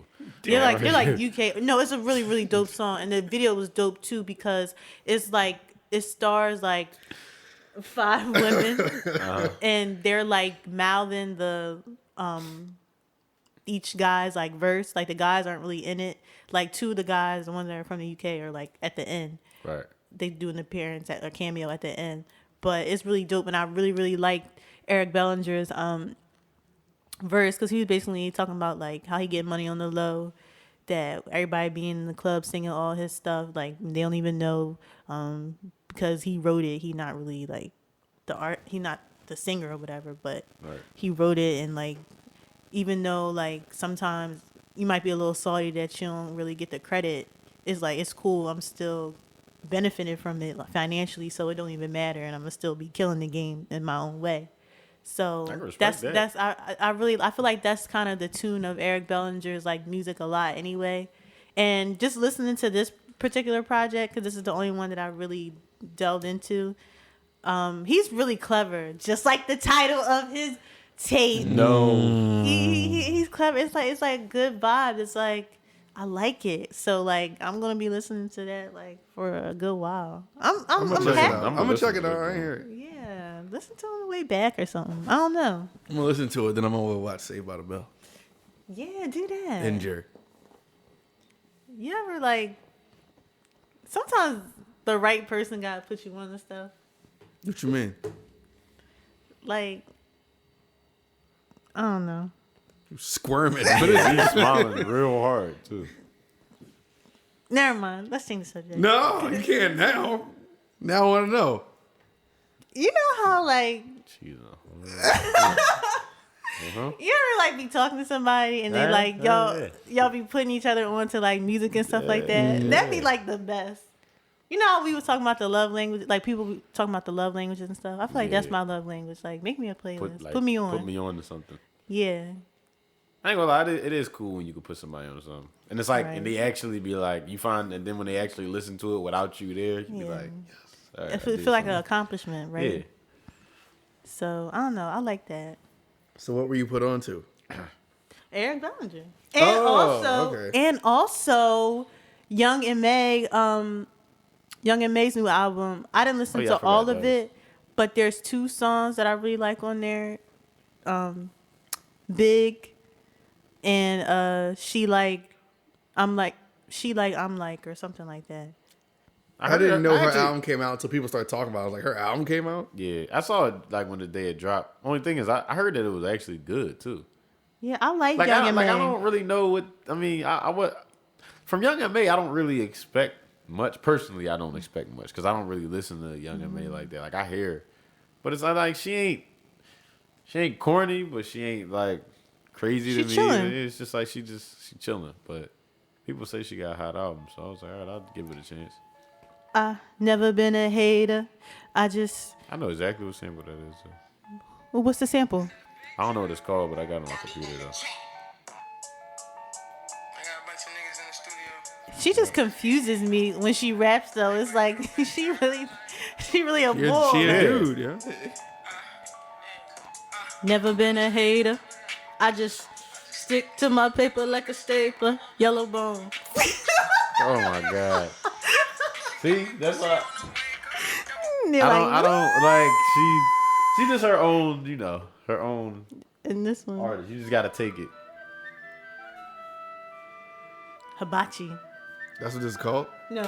They're like UK. No, it's a really, really dope song, and the video was dope too because it's like it stars like 5 women, and they're like mouthing the each guy's like verse. Like the guys aren't really in it. Like 2 of the guys, the ones that are from the UK, are like at the end. Right. They do an appearance at a cameo at the end, but it's really dope, and I really, really liked Eric Bellinger's verse because he was basically talking about like how he get money on the low, that everybody being in the club singing all his stuff, like they don't even know because he wrote it. He not really like he not the singer or whatever, but he wrote it, and like even though like sometimes you might be a little salty that you don't really get the credit, it's like it's cool. I'm still benefited from it financially, so it don't even matter, and I'm gonna still be killing the game in my own way. So that's I feel like that's kind of the tune of Eric Bellinger's like music a lot anyway. And just listening to this particular project, because this is the only one that I really delved into, he's really clever, just like the title of his tape. No, he's clever. It's like good vibe. It's like I like it. So like I'm gonna be listening to that like for a good while. I'm gonna check it out right here. Yeah, listen to it on the way back or something. I don't know. I'm gonna listen to it, then I'm gonna watch Saved by the Bell. Yeah, do that. Injure. You ever like? Sometimes the right person gotta put you on the stuff. What you mean? Like, I don't know. You squirming, but he's smiling real hard too. Never mind. Let's change the subject. No, you can't now. Now I want to know. You know how like. You ever like be talking to somebody and they like y'all be putting each other onto like music and stuff like that? That'd be like the best. You know how we was talking about the love language, like people be talking about the love languages and stuff. I feel like that's my love language. Like make me a playlist, put me on. Put me on to something. Yeah. I ain't gonna lie, it is cool when you can put somebody on something, and it's like, and they actually be like, you find, and then when they actually listen to it without you there, you be like, yes, all right, it feel like an accomplishment, right? Yeah. So I don't know, I like that. So what were you put on to? Eric Bellinger. And also Young and May, Young and May's new album. I didn't listen to all of it, but there's 2 songs that I really like on there. Big and She Like I'm Like or something like that. I didn't know her album came out until people started talking about it. I was like, her album came out? Yeah, I saw it like when the day it dropped. Only thing is, I heard that it was actually good too. Yeah, I like Young and May. I don't really know what I mean. From Young and May, I don't really expect much. Personally, I don't expect much because I don't really listen to Young and May like that. Like I hear, but it's like she ain't corny, but she ain't like crazy to me. Chilling. It's just like she chilling. But people say she got a hot album, so I was like, all right, I'll give it a chance. I never been a hater. I know exactly what sample that is. Well, what's the sample? I don't know what it's called, but I got it on my computer though. She just confuses me when she raps though. It's like she really a bull. She a dude, yeah. Never been a hater. I just stick to my paper like a stapler. Yellow bone. Oh my God. See, that's why I don't like she just her own, her own in this one artist. You just gotta take it. Hibachi. That's what this is called? No.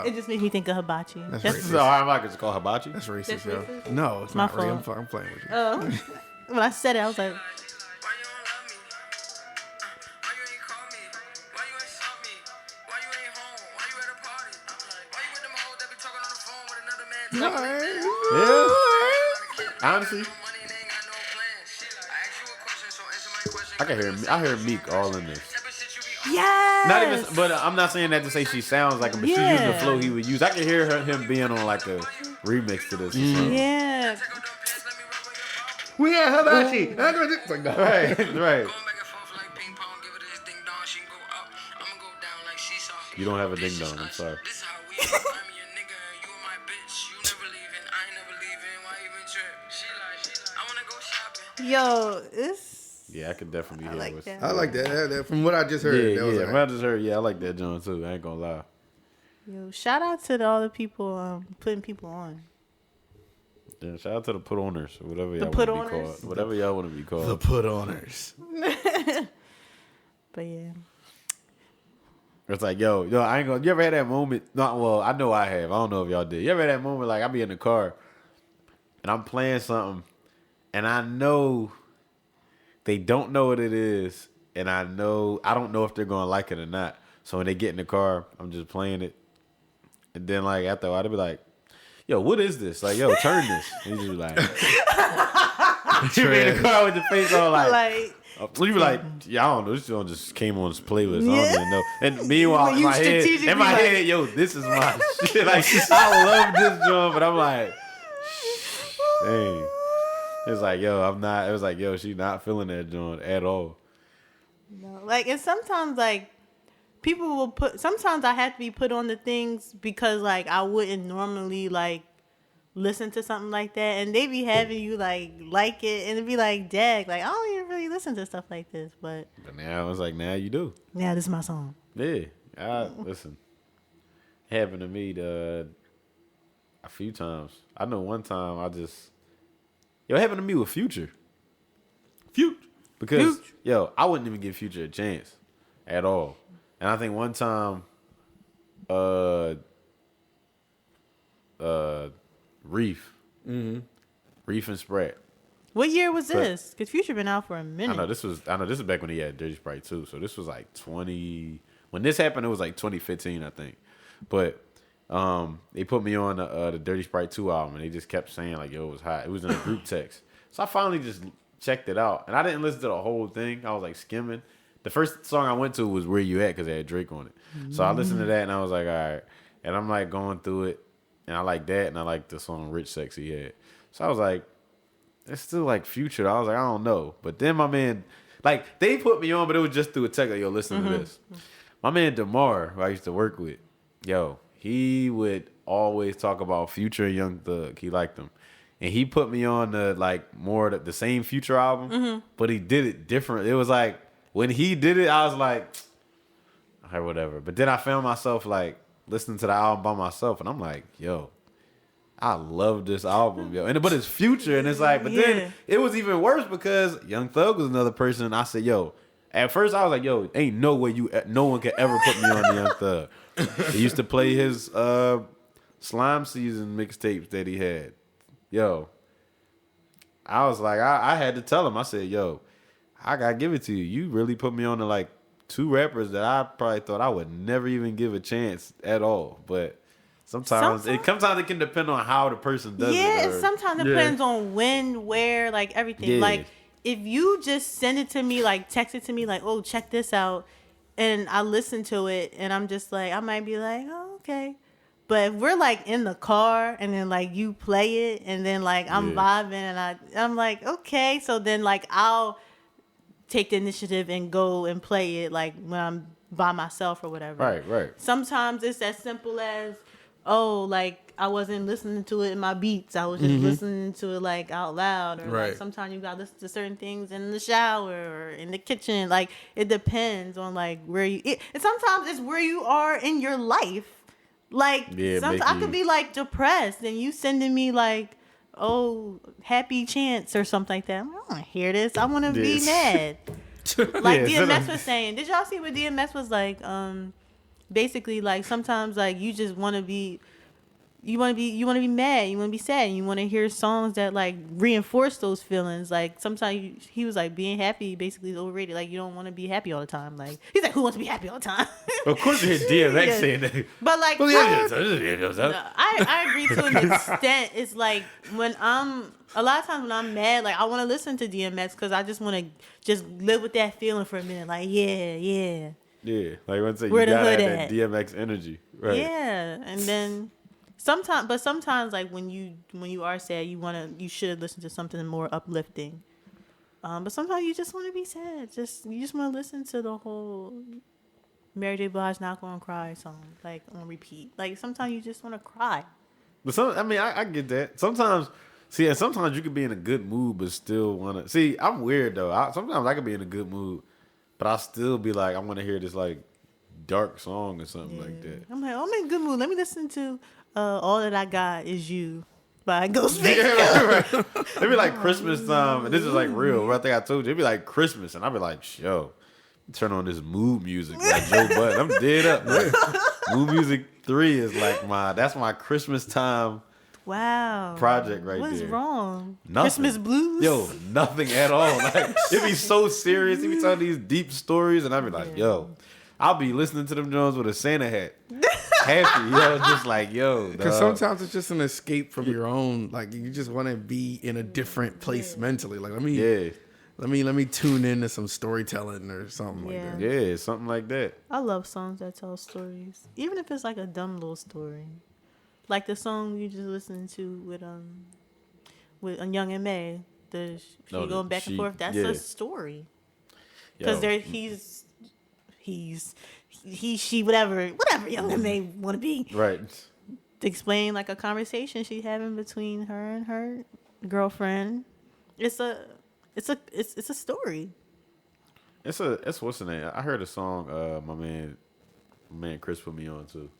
It just made me think of hibachi. That's racist. I'm not gonna call hibachi. That's racist, yo. No, it's not racist. I'm playing with you. Oh. When I said it, I was like, yeah. Honestly, I hear Meek all in this. yes. Not even, but I'm not saying that to say she sounds like him, but she's using the flow he would use. I can hear him being on like a remix to this. Yeah. We had hibachi. Right. You don't have a ding dong. I'm sorry. Yo, it's. Yeah, I could definitely hear like that. I like that. From what I just heard. From what I just heard, I like that John too. I ain't gonna lie. Yo, shout out to all the people putting people on. Yeah, shout out to the put oners or whatever y'all want to be called. Whatever y'all want to be called. The put oners. But yeah. It's like, yo, I ain't gonna. You ever had that moment? No, well, I know I have. I don't know if y'all did. You ever had that moment like I be in the car and I'm playing something and I know they don't know what it is, and I don't know if they're gonna like it or not. So when they get in the car, I'm just playing it, and then like after a while, they'll be like, "Yo, what is this? Like, yo, turn this." And you just be like, you be in the car with your face all like You be like, yeah, I don't know. This song just came on this playlist. I don't even know. And meanwhile, in my head, yo, this is my shit. Like, I love this joint, but I'm like, dang. It's like, yo, I'm not. It was like, yo, she's not feeling that joint at all. No, like, and sometimes like people will put. Sometimes I have to be put on the things because like I wouldn't normally like listen to something like that, and they be having you like it, and it'd be like, dag, like I don't even really listen to stuff like this, but now it's like, now you do. Yeah, this is my song. Yeah, listen. It happened to me a few times. I know one time it happened to me with Future. Because yo, I wouldn't even give Future a chance at all, and I think one time, Reef. Mm-hmm. Reef and Sprat. What year was this? Because Future been out for a minute. I know this is back when he had Dirty Sprite too. So this was like 20. When this happened, it was like 2015, I think. But they put me on the Dirty Sprite 2 album, and they just kept saying like, "Yo, it was hot." It was in a group text. So I finally just checked it out, and I didn't listen to the whole thing. I was like skimming. The first song I went to was "Where You At" because it had Drake on it. So I listened to that, and I was like, all right. And I'm like going through it. And I like that, and I like the song Rich Sex he had. So I was like, it's still like Future. I was like, I don't know. But then my man, like, they put me on, but it was just through a text, like, yo, listen to this. My man DeMar, who I used to work with, yo, he would always talk about Future and Young Thug. He liked them. And he put me on the same Future album, but he did it different. It was like, when he did it, I was like, all right, whatever. But then I found myself like, listening to the album by myself, and I'm like, yo, I love this album, yo. But it's Future, and it's like, but then it was even worse because Young Thug was another person, and I said, yo, at first I was like, yo, ain't no way no one could ever put me on the Young Thug. He used to play his Slime Season mixtapes that he had. Yo, I was like, I had to tell him, I said, yo, I gotta give it to you. You really put me on to like 2 rappers that I probably thought I would never even give a chance at all. But sometimes it can depend on how the person does it. Yeah, it sometimes depends on when, where, like everything. Yeah. Like if you just send it to me, like text it to me, like, oh, check this out, and I listen to it, and I'm just like, I might be like, oh, okay. But if we're like in the car and then like you play it and then like I'm vibing and I'm like, okay, so then like I'll take the initiative and go and play it like when I'm by myself or whatever. Right. Sometimes it's as simple as, oh, like I wasn't listening to it in my beats. I was just listening to it like out loud. Or like sometimes you gotta listen to certain things in the shower or in the kitchen. Like it depends on like where you. And sometimes it's where you are in your life. Like sometimes I could be like depressed and you sending me like, oh, Happy Chance or something like that. I don't want to hear this. I want to be mad. Like DMX was saying. Did y'all see what DMX was like? Basically, like sometimes like you just want to be, you want to be mad, you want to be sad, and you want to hear songs that like reinforce those feelings. Like sometimes he was like being happy basically is overrated. Like you don't want to be happy all the time. Like he's like, who wants to be happy all the time? Of course, you hear DMX saying that. But like, I agree to an extent. It's like a lot of times when I'm mad, like I want to listen to DMX because I just want to just live with that feeling for a minute. Like yeah. Like once you gotta have that DMX energy, right? Yeah, and then. Sometimes like when you are sad, you should listen to something more uplifting. But sometimes you just want to be sad. You just want to listen to the whole Mary J. Blige "Not Gonna Cry" song like on repeat. Like sometimes you just want to cry. But I get that. Sometimes you could be in a good mood but still want to. See, I'm weird though. Sometimes I could be in a good mood, but I'll still be like, I want to hear this like dark song or something like that. I'm like, I'm in a good mood. Let me listen to. All That I Got Is You by Ghostface. Right. It'd be like Christmas time, and this is like real. I think I told you. It'd be like Christmas, and I'd be like, yo, turn on this mood music like Joe Budden. I'm dead up, man. Mood Music 3 is like that's my Christmas time. Wow. Project right What's there. What's wrong? Nothing. Christmas blues? Yo, nothing at all. Like it'd be so serious. He'd be telling these deep stories, and I'd be like, yo, I'll be listening to them Jones with a Santa hat. Happy, just like, yo. Because sometimes it's just an escape from your own, like, you just want to be in a different place mentally. Like, let me Let me tune into some storytelling or something like that. Yeah, something like that. I love songs that tell stories, even if it's like a dumb little story, like the song you just listened to with Young and May. She going back and forth. That's a story. Because she, whatever Young and May want to be. Right. To explain like a conversation she having between her and her girlfriend. It's a story. It's what's the name? I heard a song my man Chris put me on too.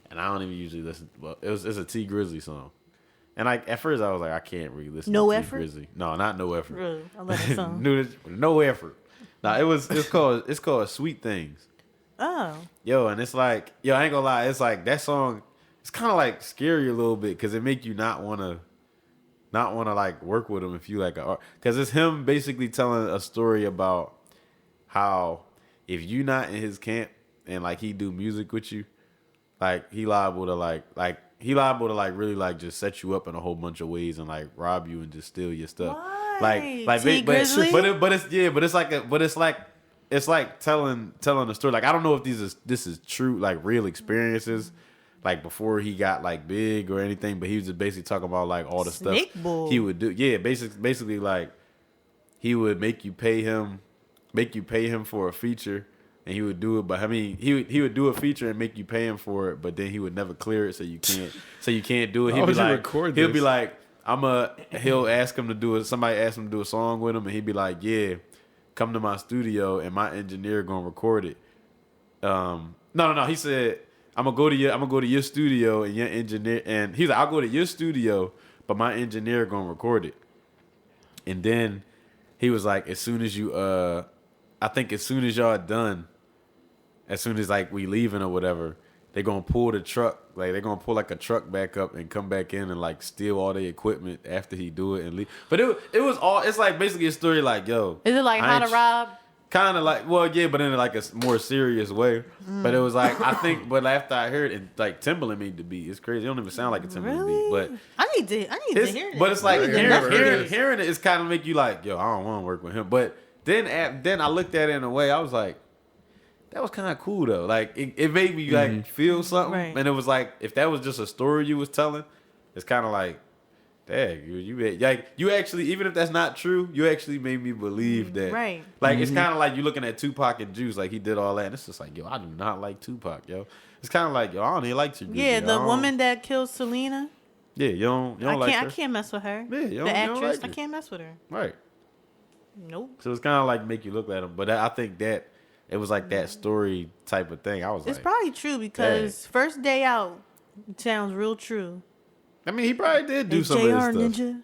And I don't even usually listen. Well, it's a T Grizzly song. And at first I was like, I can't really listen to T Grizzly. No, not No Effort. Really? I love that song. No Effort. No, it's called Sweet Things. Oh. Yo, and it's like, I ain't gonna lie, it's like that song, it's kind of like scary a little bit because it make you not wanna like work with him if you like because it's him basically telling a story about how if you not in his camp and like he do music with you, like he liable to really like just set you up in a whole bunch of ways and like rob you and just steal your stuff. Why? But it's like telling a story. Like I don't know if this is true, like real experiences, like before he got like big or anything. But he was just basically talking about like all the stuff he would do. Yeah, basically like he would make you pay him for a feature. And he would do it, but I mean, he would do a feature and make you pay him for it, but then he would never clear it, so you can't do it. He'll be like, he'll ask him to do it. Somebody asked him to do a song with him, and he'd be like, yeah, come to my studio, and my engineer gonna record it. No. He said, I'm gonna go to your studio, and your engineer, and he's like, I'll go to your studio, but my engineer gonna record it. And then he was like, as soon as y'all done, as soon as like we leaving or whatever, they gonna pull the truck, like they gonna pull like a truck back up and come back in and like steal all the equipment after he do it and leave. But it's like basically a story like, yo, is it like How to Rob? Kind of like, well, yeah, but in like a more serious way. But it was like, I think, but after I heard it, like Timbaland made the beat. It's crazy. It don't even sound like a Timbaland beat. But I need to hear it. But it's like hearing it is kind of make you like, yo, I don't want to work with him. But then I looked at it in a way, I was like, that was kind of cool though. Like it made me like feel something, right. And it was like if that was just a story you was telling, it's kind of like, dang, you actually, even if that's not true, you actually made me believe that. Right. Like it's kind of like you looking at Tupac and Juice, like he did all that, and it's just like, yo, I do not like Tupac, yo. It's kind of like, yo, I don't even like Tupac. Yeah, the woman that killed Selena. Yeah, you don't like her. I can't mess with her. Yeah, the actress, like I can't mess with her. Right. Nope. So it's kind of like make you look at him, but I think that it was like that story type of thing. I was it's probably true because First Day Out sounds real true. I mean, he probably did do some of this stuff. Ninja.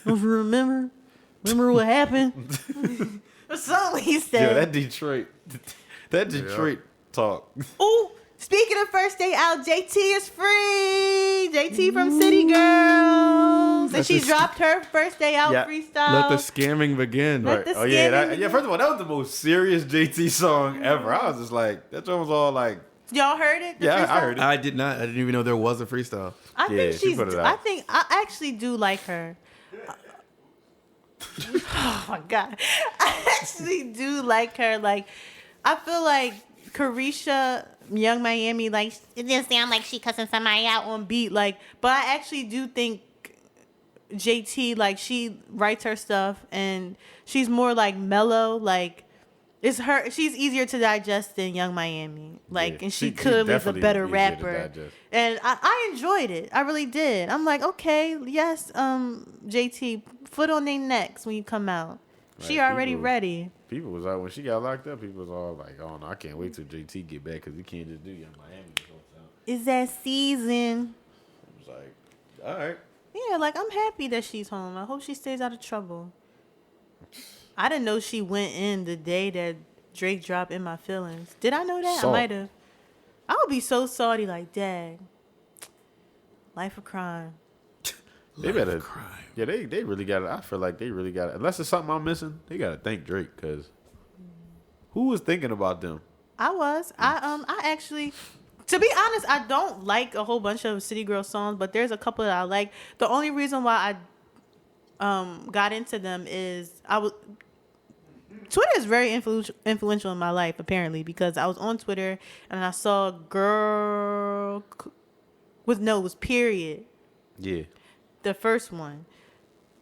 Don't you remember what happened? Something he said. Yeah, that Detroit talk. Ooh, speaking of First Day Out, JT is free. JT from City Girls. And she dropped her First Day Out freestyle. Let the scamming begin. Right. First of all, that was the most serious JT song ever. I was just like, that song was all like. Y'all heard it? Yeah, I heard it. I did not. I didn't even know there was a freestyle. I actually do like her. Oh my God. I actually do like her. Like, I feel like Carisha, Young Miami, like, it didn't sound like she cussing somebody out on beat. Like, but I actually do think JT, like, she writes her stuff and she's more like mellow. Like, she's easier to digest than Young Miami. Like, and she clearly is a better rapper. And I enjoyed it. I really did. I'm like, okay, yes, JT, foot on their necks when you come out. Right, she already ready. People was like, when she got locked up, people was all like, oh no, I can't wait till JT get back because we can't just do Young Miami the whole time. It's that season. I was like, all right. Yeah, like, I'm happy that she's home. I hope she stays out of trouble. I didn't know she went in the day that Drake dropped In My Feelings. Did I know that? I might have. I would be so salty, like, dang. Life of crime. They better. Yeah, they really got it. I feel like they really got it. Unless it's something I'm missing, they got to thank Drake because who was thinking about them? I was. I actually, to be honest, I don't like a whole bunch of City Girl songs, but there's a couple that I like. The only reason why got into them is Twitter is very influential in my life, apparently, because I was on Twitter and I saw a girl with nose, period. Yeah. The first one.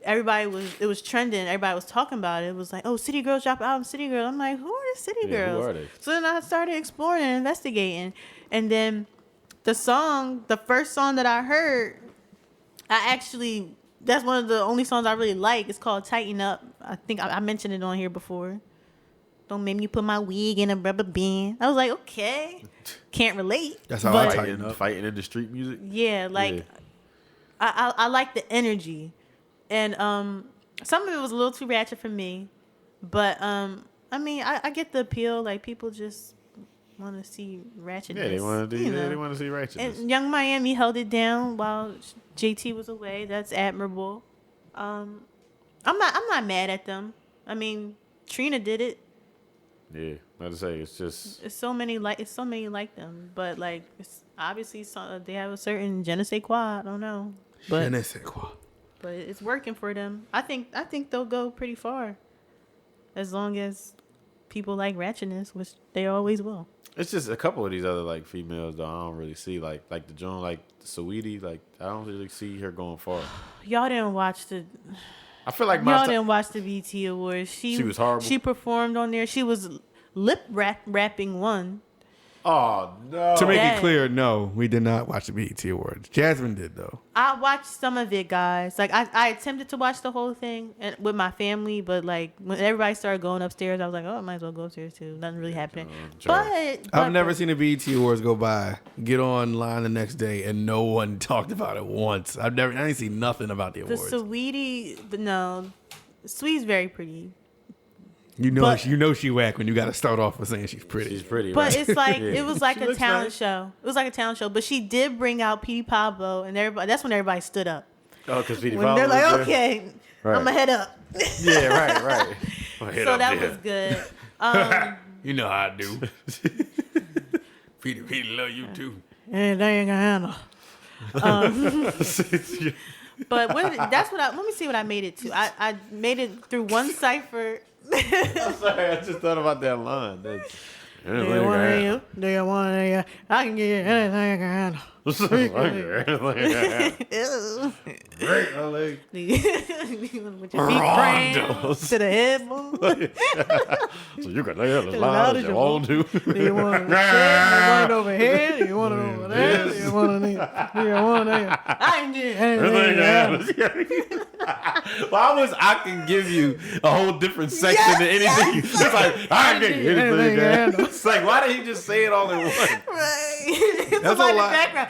It was trending. Everybody was talking about it. It was like, oh, City Girls drop album, City Girls. I'm like, who are the City Girls? Who are they? So then I started exploring and investigating. And then the first song that I heard, that's one of the only songs I really like. It's called Tighten Up. I think I mentioned it on here before. Don't make me put my wig in a rubber band. I was like, okay. Can't relate. That's how I tighten up. Fighting in the street music? Yeah, I like the energy. And some of it was a little too ratchet for me. But, I mean, I get the appeal. Like, people just want to see ratchetness. Yeah, they want to see ratchetness. And Young Miami held it down while JT was away. That's admirable. I'm not mad at them. I mean, Trina did it. Yeah, not to say it's so many like them, but like it's obviously they have a certain je ne sais quoi. I don't know, but je ne sais quoi. But it's working for them. I think they'll go pretty far, as long as people like ratchetness, which they always will. It's just a couple of these other like females though I don't really see like the Joan like Saweetie, like I don't really see her going far. Y'all didn't watch I feel like y'all didn't watch the BT Awards. She was horrible. She performed on there. She was lip rapping one. Oh no! To make it clear, no, we did not watch the BET Awards. Jasmine did though. I watched some of it, guys. Like I attempted to watch the whole thing with my family, but like when everybody started going upstairs, I was like, oh, I might as well go upstairs too. Nothing really happening. But I've never seen the BET Awards go by, get online the next day, and no one talked about it once. I didn't see nothing about the awards. The Saweetie, no, Sweet's very pretty. You know she whack when you got to start off with saying she's pretty. She's pretty, but right? it's like it was like a talent show. It was like a talent show, but she did bring out Petey Pablo, and everybody. That's when everybody stood up. Oh, because Petey Pablo. They're like, okay, right. I'm gonna head up. Yeah, right. So that was good. You know how I do. Petey love you too. And they ain't gonna handle. But let me see what I made it to. I made it through one cipher. I'm sorry, I just thought about that line. Do you want you? Do you want you? I can give you anything I can handle. Great, with your feet crammed to the headboard. So you can lay out as loud as you want to. Do you want it right over here? Do you want it over there? Do you want it there? Do you want it there? I can give you anything. Well, I can give you a whole different section than anything. Yes. It's like, I can give you anything. It's like, why did he just say it all in one? Right. That's a lot. Background.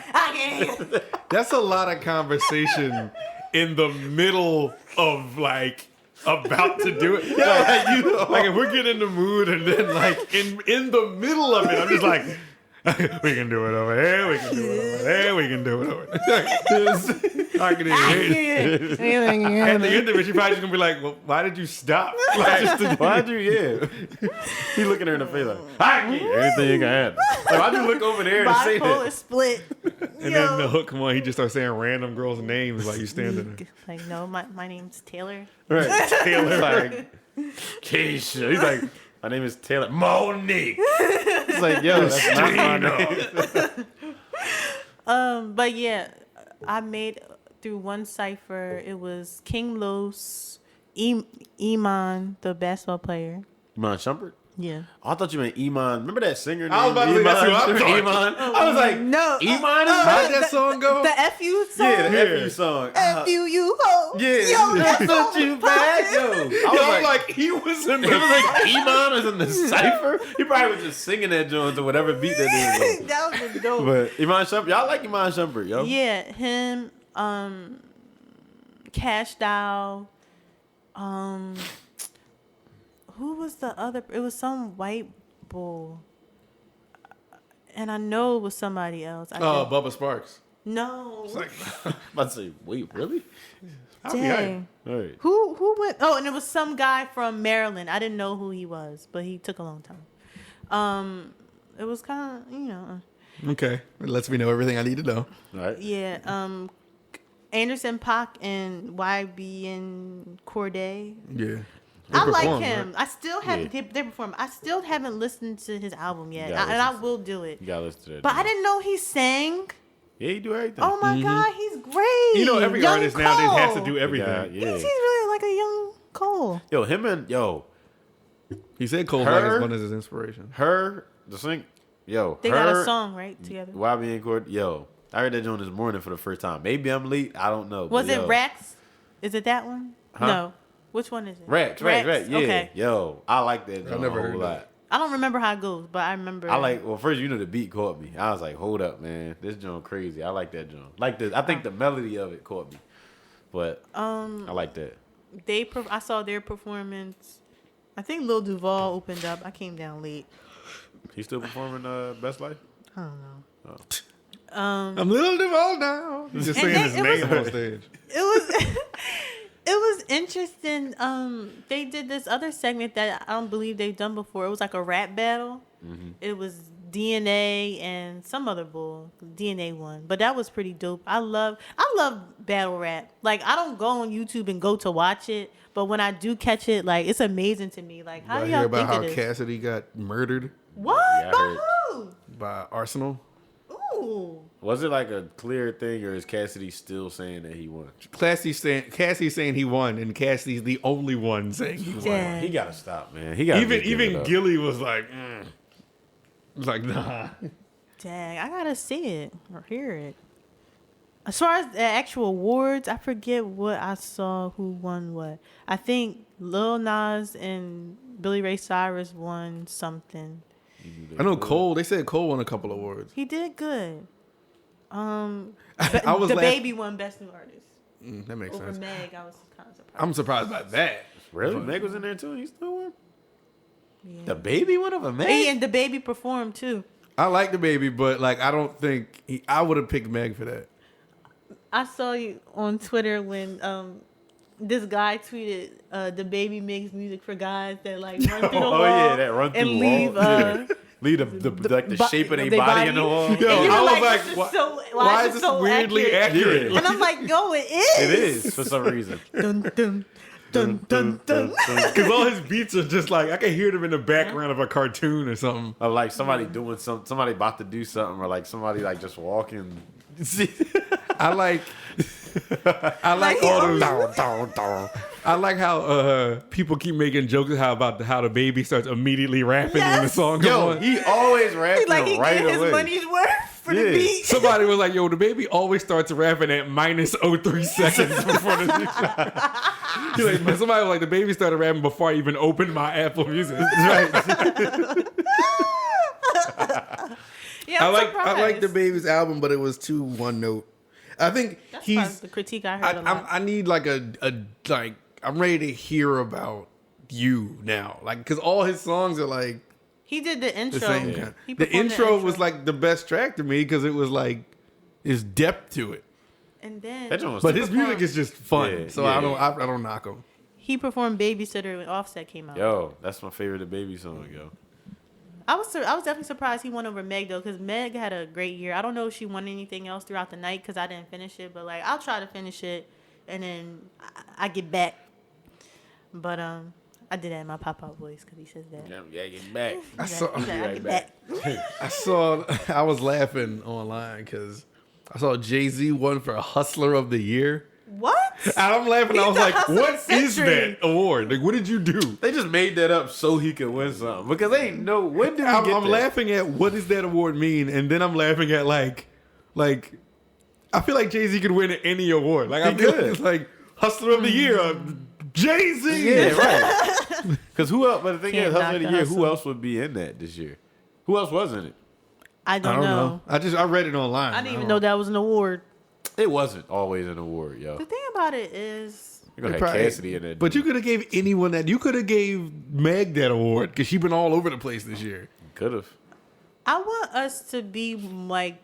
That's a lot of conversation in the middle of like about to do it. Yeah, like if we're getting in the mood and then like in the middle of it, I'm just like, we can do it over here. We can do it over there. We can do it over there. I can hear it. At the end of it, she probably just gonna be like, "Well, why did you stop? Why'd you? Yeah." He looking her in the face like, "I can hear anything you can have." Like, why'd you look over there and say that? Bipolar split. And then the hook come on, he just starts saying random girls' names like you standing there. Like, no, my name's Taylor. Right, Taylor. Like Keisha. He's like, my name is Taylor. Monique. It's like, yo, that's not my name. But yeah, I made through one cipher. It was King Los, Iman, the basketball player. Iman Shumpert? Yeah. Oh, I thought you meant Iman. Remember that singer named I was about to say that's who I'm talking. Iman? I was like, no. Iman? How did that song go? The FU song? Yeah, the FU song. FU you ho. Yeah. Yo, that's not too bad. Yo. I was like, he was in it was like Iman was in the cipher. He probably was just singing that joint to whatever beat that dude was. That was dope. But Iman Shumpert, y'all like Iman Shumpert, yo? Yeah, him, Cash Doll, who was the other? It was some white bull, and I know it was somebody else. Bubba Sparks. No. It's like, I'm about to say, wait, really? Dang. All right. Who went? Oh, and it was some guy from Maryland. I didn't know who he was, but he took a long time. It was kind of, Okay, it lets me know everything I need to know. All right. Yeah. Anderson .Paak and YBN Corday. Yeah. I like him. Right? I still haven't. They perform. I still haven't listened to his album yet, and I will do it. You gotta listen to it. But I didn't know he sang. Yeah, he do everything. Oh my God, he's great. You know, every young artist Cole. nowadays has to do everything. Yeah. He's really like a young Cole. Yo, him and he said Cole is one of his inspiration. The sing. Yo, they got a song right together. YB and Cord. Yo, I heard that joint this morning for the first time. Maybe I'm late. I don't know. Was it Rex? Is it that one? Huh? No. Which one is it? Rex. Yeah. Okay. Yo, I like that joint a whole lot. I don't remember how it goes, but I remember. Well, first, the beat caught me. I was like, hold up, man. This joint crazy. I like that joint. I think the melody of it caught me. But I like that. I saw their performance. I think Lil Duval opened up. I came down late. He's still performing Best Life? I don't know. Oh. I'm Lil Duval now. He's just saying his name on stage. It was interesting. They did this other segment that I don't believe they've done before. It was like a rap battle. Mm-hmm. It was DNA and some other bull. DNA won, but that was pretty dope. I love battle rap. Like, I don't go on YouTube and go to watch it, but when I do catch it, like, it's amazing to me. Like, how do y'all hear about think how it is? Cassidy got murdered? What? Yeah, By who? By Arsenal. Ooh. Was it like a clear thing, or is Cassidy still saying that he won? Cassie's saying he won, and Cassidy's the only one saying he won. Dang. He gotta stop, man. He got even Gilly was like, was like, nah. Dang, I gotta see it or hear it. As far as the actual awards, I forget what I saw. Who won what? I think Lil Nas and Billy Ray Cyrus won something. I know Cole. They said Cole won a couple awards. He did good. I was Baby won Best New Artist. That makes over sense. Meg. I was kind of surprised. I'm surprised by that. Really? Meg was in there too? He still won? Yeah. The Baby won over Meg? Hey, and the Baby performed too. I like the Baby, but like I don't think I would have picked Meg for that. I saw you on Twitter when this guy tweeted the Baby makes music for guys that like run through the wall. Oh yeah, that run through and the wall. leave leave the shape of their body in the wall. Yo, I was like, why is this so weirdly accurate? And I'm like, yo, it is. It is for some reason. Dun, dun, dun, dun, dun. Because all his beats are just like, I can hear them in the background of a cartoon or something. Or like somebody doing somebody about to do something, or like somebody like just walking. I like all those. I like how people keep making jokes about how the Baby starts immediately rapping when the song comes on. He always rapping He right get away. his money's worth for the beat. Somebody was like, "Yo, the Baby always starts rapping at minus 0.3 seconds before the next song." He's like, somebody was like, "The Baby started rapping before I even opened my Apple Music." Right. Yeah, I like the Baby's album, but it was too one note. I think That's he's the critique I heard a lot. I need like I'm ready to hear about you now, like because all his songs are like He did the intro. the same kind. He The performed intro was like the best track to me because it was like there's depth to it. And then That joint was But super his music is just fun, Yeah, so yeah. I don't knock him. he performed Babysitter when Offset came out. Yo, that's my favorite The Baby song, yo. I was definitely surprised he won over Meg though, because Meg had a great year. I don't know if she won anything else throughout the night because I didn't finish it, but like I'll try to finish it and then I get back. But I did that in my pop-out voice because he says that. Yeah, get back. I was laughing online because I saw Jay-Z won for Hustler of the Year. What? And I'm laughing. I was the like, Hustler "What is Century. that award? Like, what did you do?" They just made that up so he could win something because they ain't know when did he I'm get that? laughing at what does that award mean, and then I'm laughing at like I feel like Jay-Z could win any award. Like I feel like it's like Hustler of the Year, Jay-Z. Yeah, right. Because who else? But the thing Can't is, Hustler knock of the the Year. hustle. Who else would be in that this year? Who else was in it? I don't know. I read it online. I didn't even know that was an award. It wasn't always an award, yo. The thing about it is, You're gonna have Cassidy in that. But you could have gave anyone that. You could have gave Meg that award because she's been all over the place this year. Could have. I want us to be like,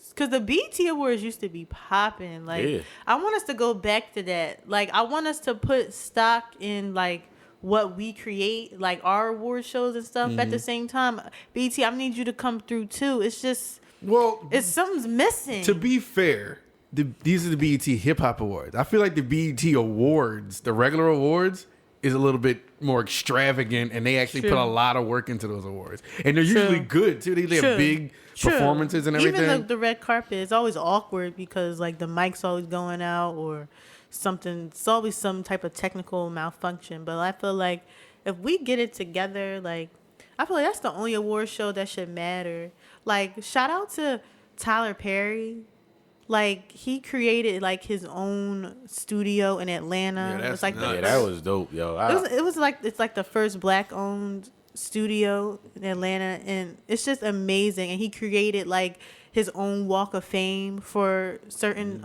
because the BT Awards used to be popping. Like, Yeah. I want us to go back to that. Like, I want us to put stock in like what we create, like our award shows and stuff. At the same time, BT, I need you to come through too. It's just, Well, something's missing. to be fair, these are the BET Hip Hop Awards. I feel like the BET Awards, the regular awards, is a little bit more extravagant, and they actually put a lot of work into those awards. And they're usually good too. They have big performances and everything. Even the red carpet is always awkward because like the mic's always going out or something. It's always some type of technical malfunction. But I feel like if we get it together, like I feel like that's the only award show that should matter. Like shout out to Tyler Perry. Like he created like his own studio in Atlanta. Yeah, it's like that was dope, yo. It was like it's like the first black owned studio in Atlanta, and it's just amazing. And he created like his own walk of fame for certain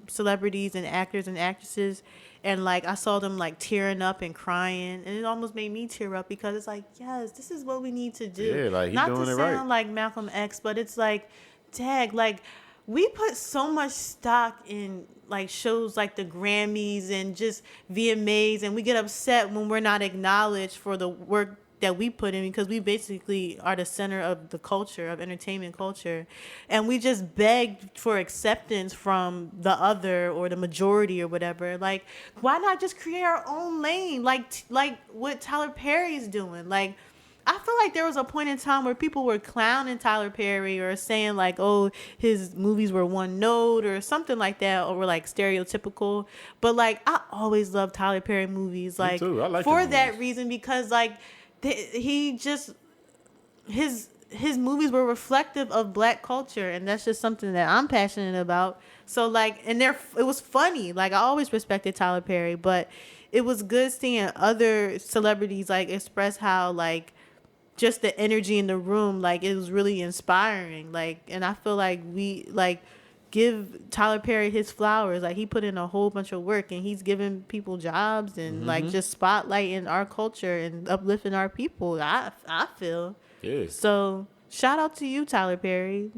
celebrities and actors and actresses. And like I saw them like tearing up and crying, and it almost made me tear up because it's like, yes, this is what we need to do. Yeah, like not doing to it sound right. like Malcolm X, but it's like, dang, like. We put so much stock in like shows like the Grammys and just VMAs, and we get upset when we're not acknowledged for the work that we put in because we basically are the center of the culture, of entertainment culture. And we just beg for acceptance from the other or the majority or whatever. Like, why not just create our own lane? Like what Tyler Perry's doing. Like, I feel like there was a point in time where people were clowning Tyler Perry or saying like, oh, his movies were one note or something like that, or were like stereotypical. But like, I always loved Tyler Perry movies, like Me too. I like for his that movies. reason, because like he just his movies were reflective of black culture, and that's just something that I'm passionate about. So like, and it was funny. Like I always respected Tyler Perry, but it was good seeing other celebrities like express how like. Just the energy in the room, like it was really inspiring. Like, and I feel like we like give Tyler Perry his flowers. Like he put in a whole bunch of work, and he's giving people jobs and like just spotlighting our culture and uplifting our people. I feel. Yeah. So shout out to you, Tyler Perry.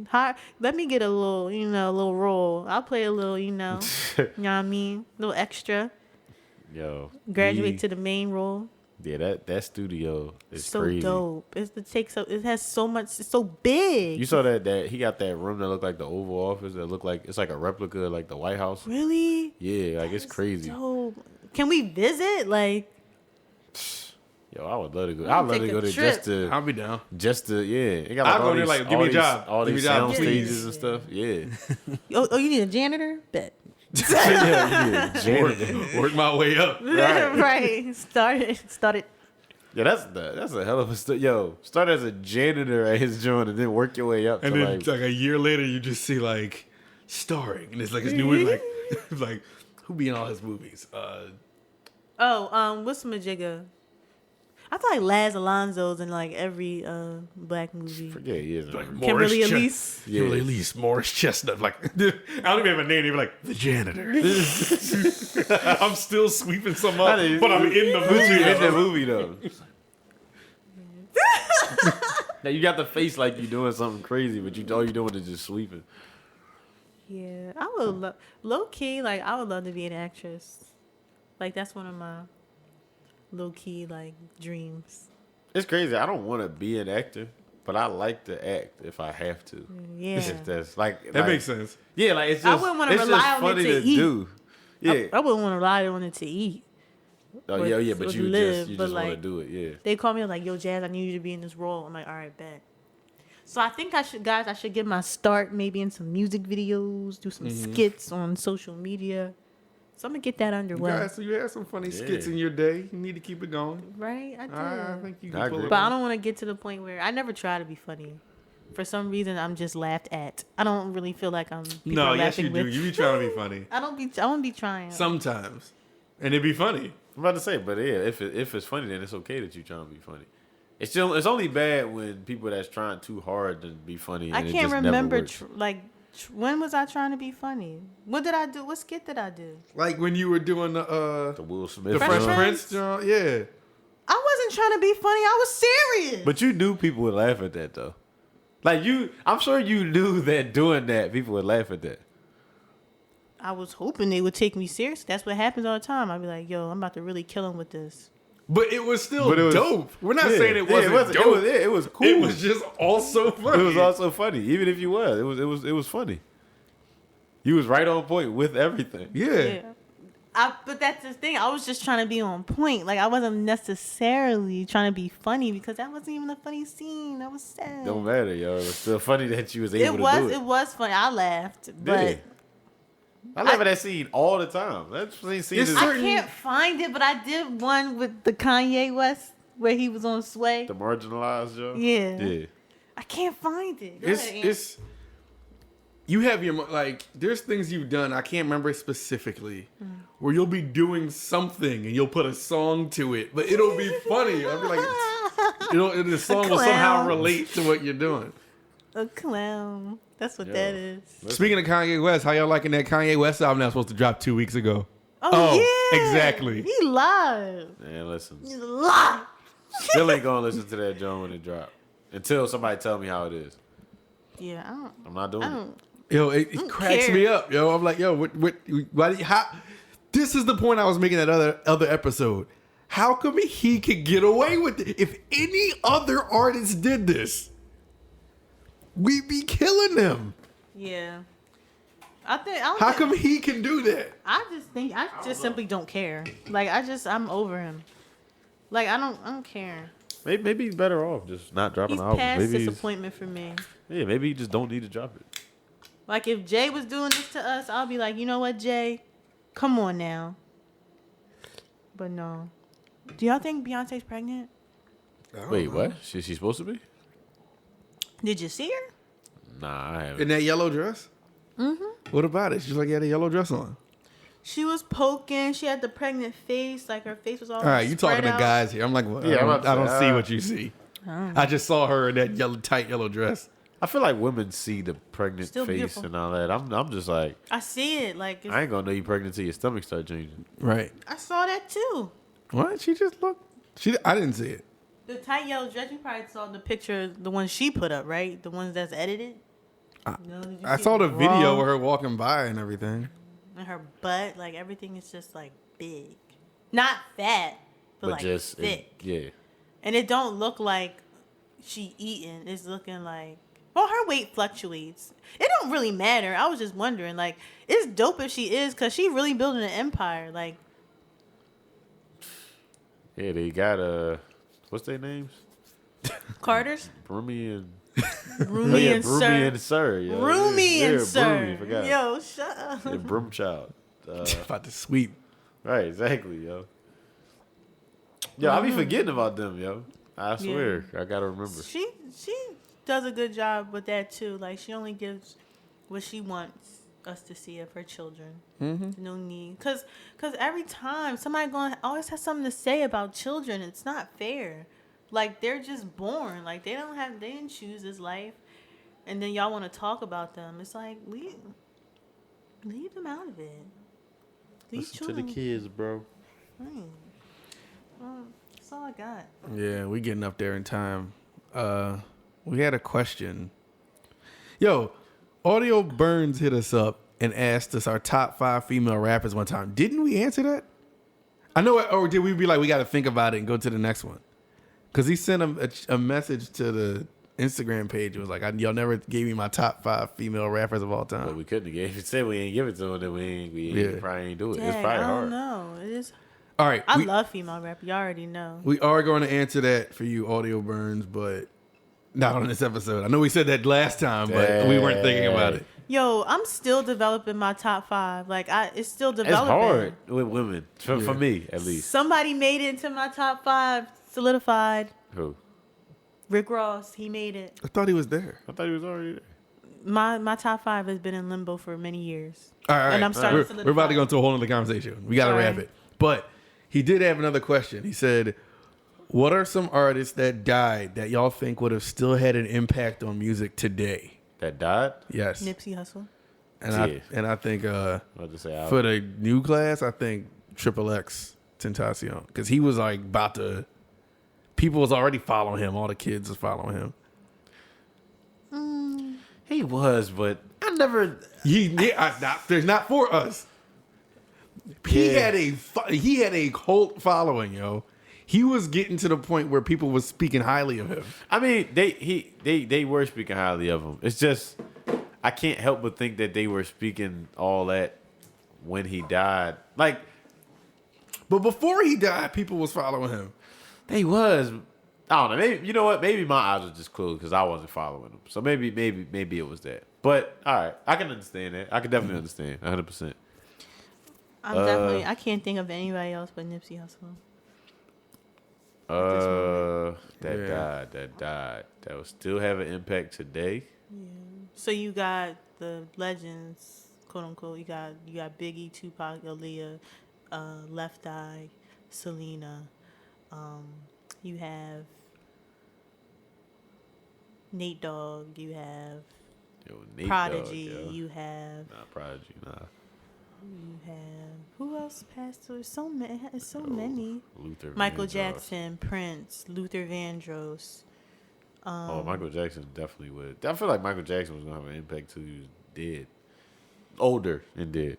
Let me get a little, a little role. I'll play a little, you know what I mean, a little extra. Yo. Graduate to the main role. Yeah, that studio is so crazy. Dope. It has so much. It's so big. You saw that he got that room that looked like the Oval Office. That looked like it's like a replica of like the White House. Really? Yeah, like it's crazy. Dope. Can we visit? Like, yo, I would love to go. I'd love to go there just to. I'll be down. Just to It got I'll like go all there, these, like, give me a job. all Give me these a job, sound please. stages and stuff. Yeah. oh, you need a janitor? Bet. yeah, janitor. Work my way up. Right. Start it. Yeah, that's a hell of a yo. Start as a janitor at his joint and then work your way up. And to then like a year later, you just see like starring, and it's like his new movie, like like Who be in all his movies? What's Majigga? I feel like Laz Alonso's in like every black movie. forget he is. Like Kimberly Elise. Yeah. Kimberly Elise, Morris Chestnut. Like I don't even have a name. They're like the janitor. I'm still sweeping some up, but I'm in the movie. in the movie though. Now you got the face like you doing something crazy, but all you doing is just sweeping. Yeah, I would low key. Like I would love to be an actress. Like that's one of my low key like dreams. It's crazy. I don't want to be an actor, but I like to act if I have to. Yeah, If that's like That makes sense. Yeah, like it's I just wouldn't wanna it's rely just on it funny to to eat. do. Yeah. I wouldn't want to rely on it to eat. Oh yeah, but or you live, just but, want to like, do it. Yeah. They call me like, yo, Jazz, I need you to be in this role. I'm like, all right, bet. So I think I should get my start maybe in some music videos, do some skits on social media. So I'm gonna get that underway. Guys, so you had some funny skits in your day. You need to keep it going. Right? I do. I think you I can pull agree. it But off. I don't want to get to the point where I never try to be funny. For some reason, I'm just laughed at. I don't really feel like I'm. People No, are yes you laughing do. with. You be trying to be funny I don't be trying. sometimes. and it'd be funny. I'm about to say, but yeah, if it's funny, then it's okay that you're trying to be funny. It's only bad when people that's trying too hard to be funny. I And it can't just remember. Never works. When was I trying to be funny? What did I do? What skit did I do? Like when you were doing the the Will Smith. the Fresh Fresh joint. Prince, John. Yeah. I wasn't trying to be funny. I was serious. But you knew people would laugh at that though. Like I'm sure you knew that doing that people would laugh at that. I was hoping they would take me serious. That's what happens all the time. I'd be like, yo, I'm about to really kill him with this. But it was still But it was- dope. We're not Yeah. saying it Yeah, wasn't dope. It was cool. It was just also funny. It was also funny. Even if you was, it was funny. You was right on point with everything. Yeah. But that's the thing. I was just trying to be on point. Like, I wasn't necessarily trying to be funny because that wasn't even a funny scene. That was sad. Don't matter, yo. It's still funny that you was able to do it. It was funny. I laughed. But I laugh at that scene all the time. That scene is... I can't find it, but I did one with the Kanye West where he was on Sway. The marginalized, yo? Yeah. I can't find it. It's you have your, like, there's things you've done, I can't remember specifically, where you'll be doing something and you'll put a song to it, but it'll be funny. I'll be like, the song will somehow relate to what you're doing. A clown. That's what that is. Speaking of Kanye West, how y'all liking that Kanye West album that was supposed to drop 2 weeks ago? Oh yeah. Exactly. He lied. Man, listen. He lied. Still ain't gonna listen to that joint when it drop. Until somebody tell me how it is. Yeah, I'm not doing it. Yo, it cracks me up, yo. I'm like, yo, how? This is the point I was making that other episode. How come he could get away with it? If any other artist did this, we'd be killing them. Yeah. How come he can do that? I just simply don't care. Like, I'm over him. Like, I don't care. Maybe he's better off just not dropping an album. Past maybe disappointment for me. Yeah, maybe he just don't need to drop it. Like, if Jay was doing this to us, I'll be like, you know what, Jay? Come on now. But no. Do y'all think Beyonce's pregnant? Wait, what? She's supposed to be? Did you see her? Nah, I haven't. In that yellow dress? Mm-hmm. What about it? She's like, had a yellow dress on. She was poking. She had the pregnant face. Like, her face was all right, you talking out. to guys here. I'm like, well, yeah, I don't see what you see. I just saw her in that tight yellow dress. I feel like women see the pregnant Still face beautiful. and all that. I'm just like, I see it. Like, I ain't gonna know you pregnant till your stomach start changing. Right. I saw that too. What? She just looked. I didn't see it. The tight yellow dress, you probably saw the picture, the one she put up, right? The ones that's edited. I saw the video of her walking by and everything. And her butt, like, everything is just like big, not fat, but like just thick. yeah. And it don't look like she eating. It's looking like, well, her weight fluctuates. It don't really matter. I was just wondering, like, it's dope if she is, because she really building an empire. Like, yeah, they got what's their names? Carter's? Broomy and Roomy and Sir. Broomy and Sir. Yo. Roomy and Sir. Broomy, forgot. Yo, shut up. Yeah, Broomchild. About to sweep. Right, exactly, yo. Yo, I be forgetting about them, yo. I swear, I gotta remember. She does a good job with that too. Like, she only gives what she wants us to see of her children. Mm-hmm. No need, cause every time somebody always has something to say about children, it's not fair. Like, they're just born. Like, they didn't choose this life, and then y'all want to talk about them. It's like, leave them out of it. Listen to the kids, bro. Right. Well, that's all I got. Yeah, we getting up there in time. We had a question. Yo, Audio Burns hit us up and asked us our top 5 female rappers one time. Didn't we answer that? I know, or did we be like, we got to think about it and go to the next one? Because he sent a message to the Instagram page. It was like, y'all never gave me my top 5 female rappers of all time. But we couldn't have gave it. Said we ain't give it to them, then we probably ain't do it. Dang, it's probably hard. I don't know. It is. All right. I love female rap. You already know. We are going to answer that for you, Audio Burns, but not on this episode. I know we said that last time, but we weren't thinking about it. Yo, I'm still developing my top 5. Like, it's still developing. It's hard with women, for me at least. Somebody made it into my top 5, solidified. Who? Rick Ross. He made it. I thought he was there. I thought he was already there. My top 5 has been in limbo for many years. All right. And I'm starting to solidify. We're about to go into a whole other conversation. We got to wrap it. But he did have another question. He said, what are some artists that died that y'all think would have still had an impact on music today? That died? Yes. Nipsey Hussle. And I think say for the new class, I think XXX Tentacion, because he was like about to. People was already following him. All the kids was following him. He was, but I never. There's not for us. He had a cult following, yo. He was getting to the point where people was speaking highly of him. I mean, they were speaking highly of him. It's just I can't help but think that they were speaking all that when he died. Like, but before he died, people was following him. They was. I don't know. Maybe, you know what? Maybe my eyes were just closed because I wasn't following him. So maybe it was that. But all right, I can understand that. I can definitely understand 100%. I can't think of anybody else but Nipsey Hussle. That died. That will still have an impact today. Yeah. So you got the legends, quote unquote. You got Biggie, Tupac, Aaliyah, Left Eye, Selena. You have Nate Dogg. You have Nate Prodigy. Dogg, You have Prodigy. You have who else passed away? So many. Luther Michael Vandross. Jackson, Prince, Luther Vandross. Michael Jackson definitely would. I feel like Michael Jackson was gonna have an impact too. He was dead, older and dead.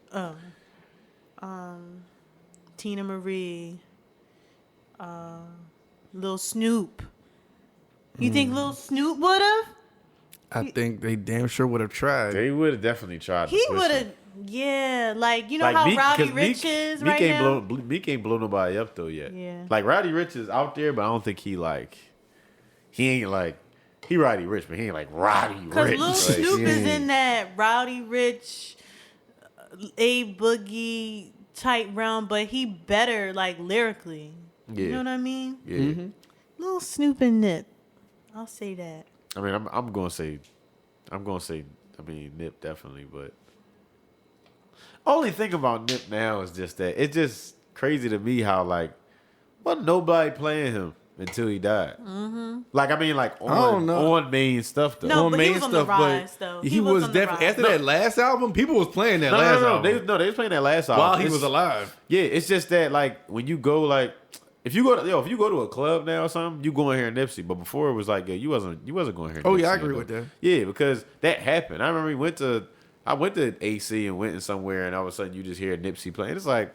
Tina Marie, Lil Snoop. You think Lil Snoop would have? I think they damn sure would have tried. They would have definitely tried. He would have. Yeah, like you know like how Meek, Rowdy Rich is right now. Meek ain't blow nobody up though yet. Yeah. Like Rowdy Rich is out there, but I don't think he ain't like he Rowdy Rich, but he ain't like Rowdy Rich. Because Lil Snoop is in that Rowdy Rich, A Boogie type realm, but he better like lyrically. Yeah. You know what I mean? Yeah. Mm-hmm. Lil Snoop and Nip. I'll say that. I mean, I'm gonna say, Nip definitely, but only thing about Nip now is just that it's just crazy to me how like, wasn't nobody playing him until he died. Mm-hmm. Like I mean, like on main stuff though. No, on but main he was on the rise though. He was definitely after that last album. People was playing that last album. They was playing that last album while he was alive. Yeah, it's just that like when you go like. If you go to a club now or something, you go in here and Nipsey. But before it was like you wasn't going here. Oh yeah, I agree with that. Yeah, because that happened. I remember I went to AC and went in somewhere, and all of a sudden you just hear Nipsey playing. It's like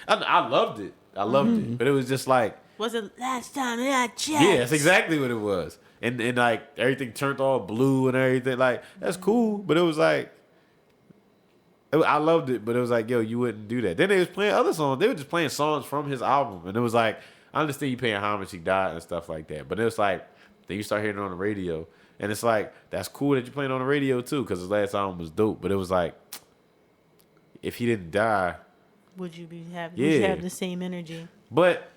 I loved it. I loved it, but it was just like was it last time I checked? Yeah, that's exactly what it was. And like everything turned all blue and everything. Like that's cool, but it was like. I loved it, but it was like, yo, you wouldn't do that. Then they was playing other songs. They were just playing songs from his album. And it was like, I understand you paying homage, he died and stuff like that. But it was like, then you start hearing it on the radio. And it's like, that's cool that you're playing on the radio too, because his last album was dope. But it was like, if he didn't die. Would you have the same energy? But,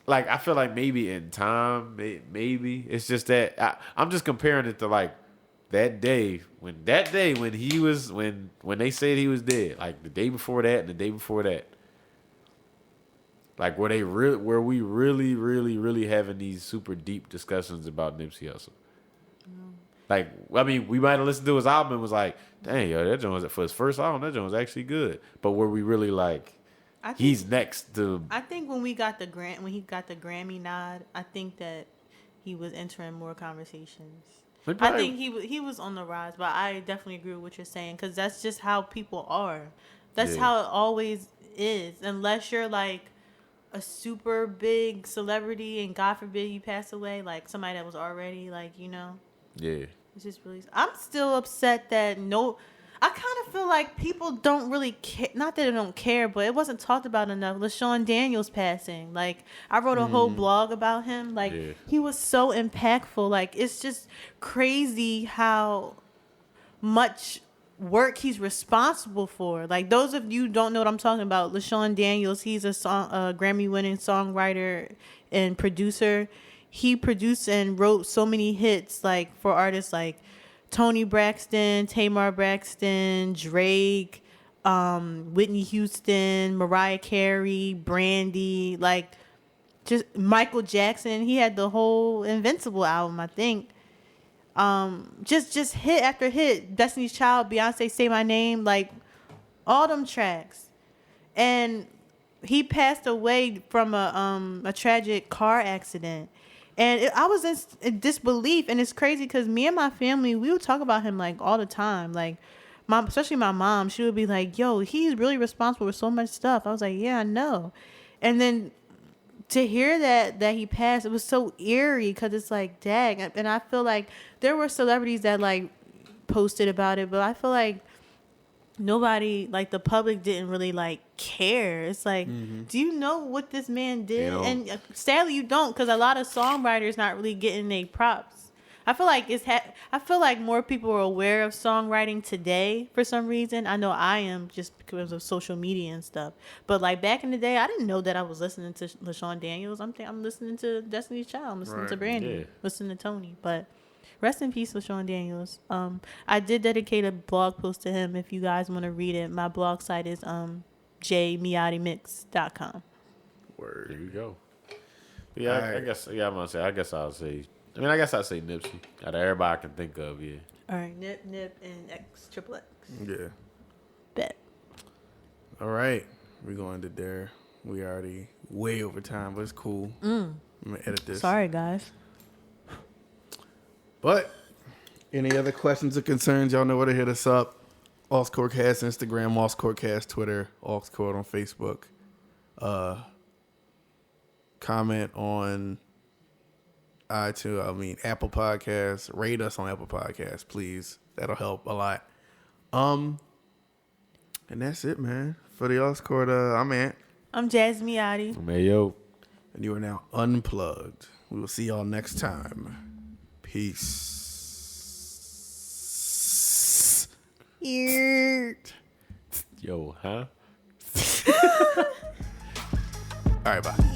like, I feel like maybe in time, maybe. It's just that, I'm just comparing it to like, that day when he was when they said he was dead, like the day before that and the day before that, like were we really having these super deep discussions about Nipsey Hussle? Like I mean, we might have listened to his album and was like, dang, yo, that joint was for his first album, that joint was actually good. But were we really like, he's next to? I think when he got the Grammy nod, I think that he was entering more conversations. I think he was on the rise, but I definitely agree with what you're saying because that's just how people are. That's how it always is. Unless you're like a super big celebrity and God forbid you pass away, like somebody that was already like, you know. Yeah. It's just really. I'm still upset that I kind of feel like people don't really care. Not that they don't care, but it wasn't talked about enough. LaShawn Daniels passing. Like, I wrote a whole blog about him. Like, he was so impactful. Like, it's just crazy how much work he's responsible for. Like, those of you who don't know what I'm talking about, LaShawn Daniels, he's a Grammy-winning songwriter and producer. He produced and wrote so many hits, like, for artists like Toni Braxton, Tamar Braxton, Drake, Whitney Houston, Mariah Carey, Brandy, like just Michael Jackson. He had the whole Invincible album, I think. Just hit after hit. Destiny's Child, Beyonce, Say My Name, like all them tracks. And he passed away from a tragic car accident. And I was in disbelief, and it's crazy because me and my family, we would talk about him like all the time. Like, especially my mom, she would be like, "Yo, he's really responsible for so much stuff." I was like, "Yeah, I know." And then to hear that he passed, it was so eerie because it's like, dang. And I feel like there were celebrities that like posted about it, but I feel like nobody, like the public didn't really like care. It's like, do you know what this man did? And sadly you don't, because a lot of songwriters not really getting their props. I feel like I feel like more people are aware of songwriting today for some reason. I know I am, just because of social media and stuff. But like back in the day, I didn't know that I was listening to LaShawn Daniels. I'm listening to Destiny's Child. I'm listening to Brandy. Listening to Tony. But rest in peace, LaShawn Daniels. I did dedicate a blog post to him. If you guys want to read it, my blog site is jmiatimix.com. Word. There you go. Yeah, right. I guess I'll say Nipsey. Out of everybody I can think of, yeah. All right, Nip, and XXX. Yeah. Bet. All right. We're going to there. We already way over time, but it's cool. I'm going to edit this. Sorry, guys. But any other questions or concerns, y'all know where to hit us up. Aux Cord Cast Instagram, Aux Cord Cast Twitter, Aux Cord on Facebook. Comment on Apple Podcasts. Rate us on Apple Podcasts, please. That'll help a lot. And that's it, man. For the Aux Cord, I'm Ant. I'm Jazz Miotti. I'm Ayo. And you are now unplugged. We will see y'all next time. Peace. Yo, huh? All right, bye.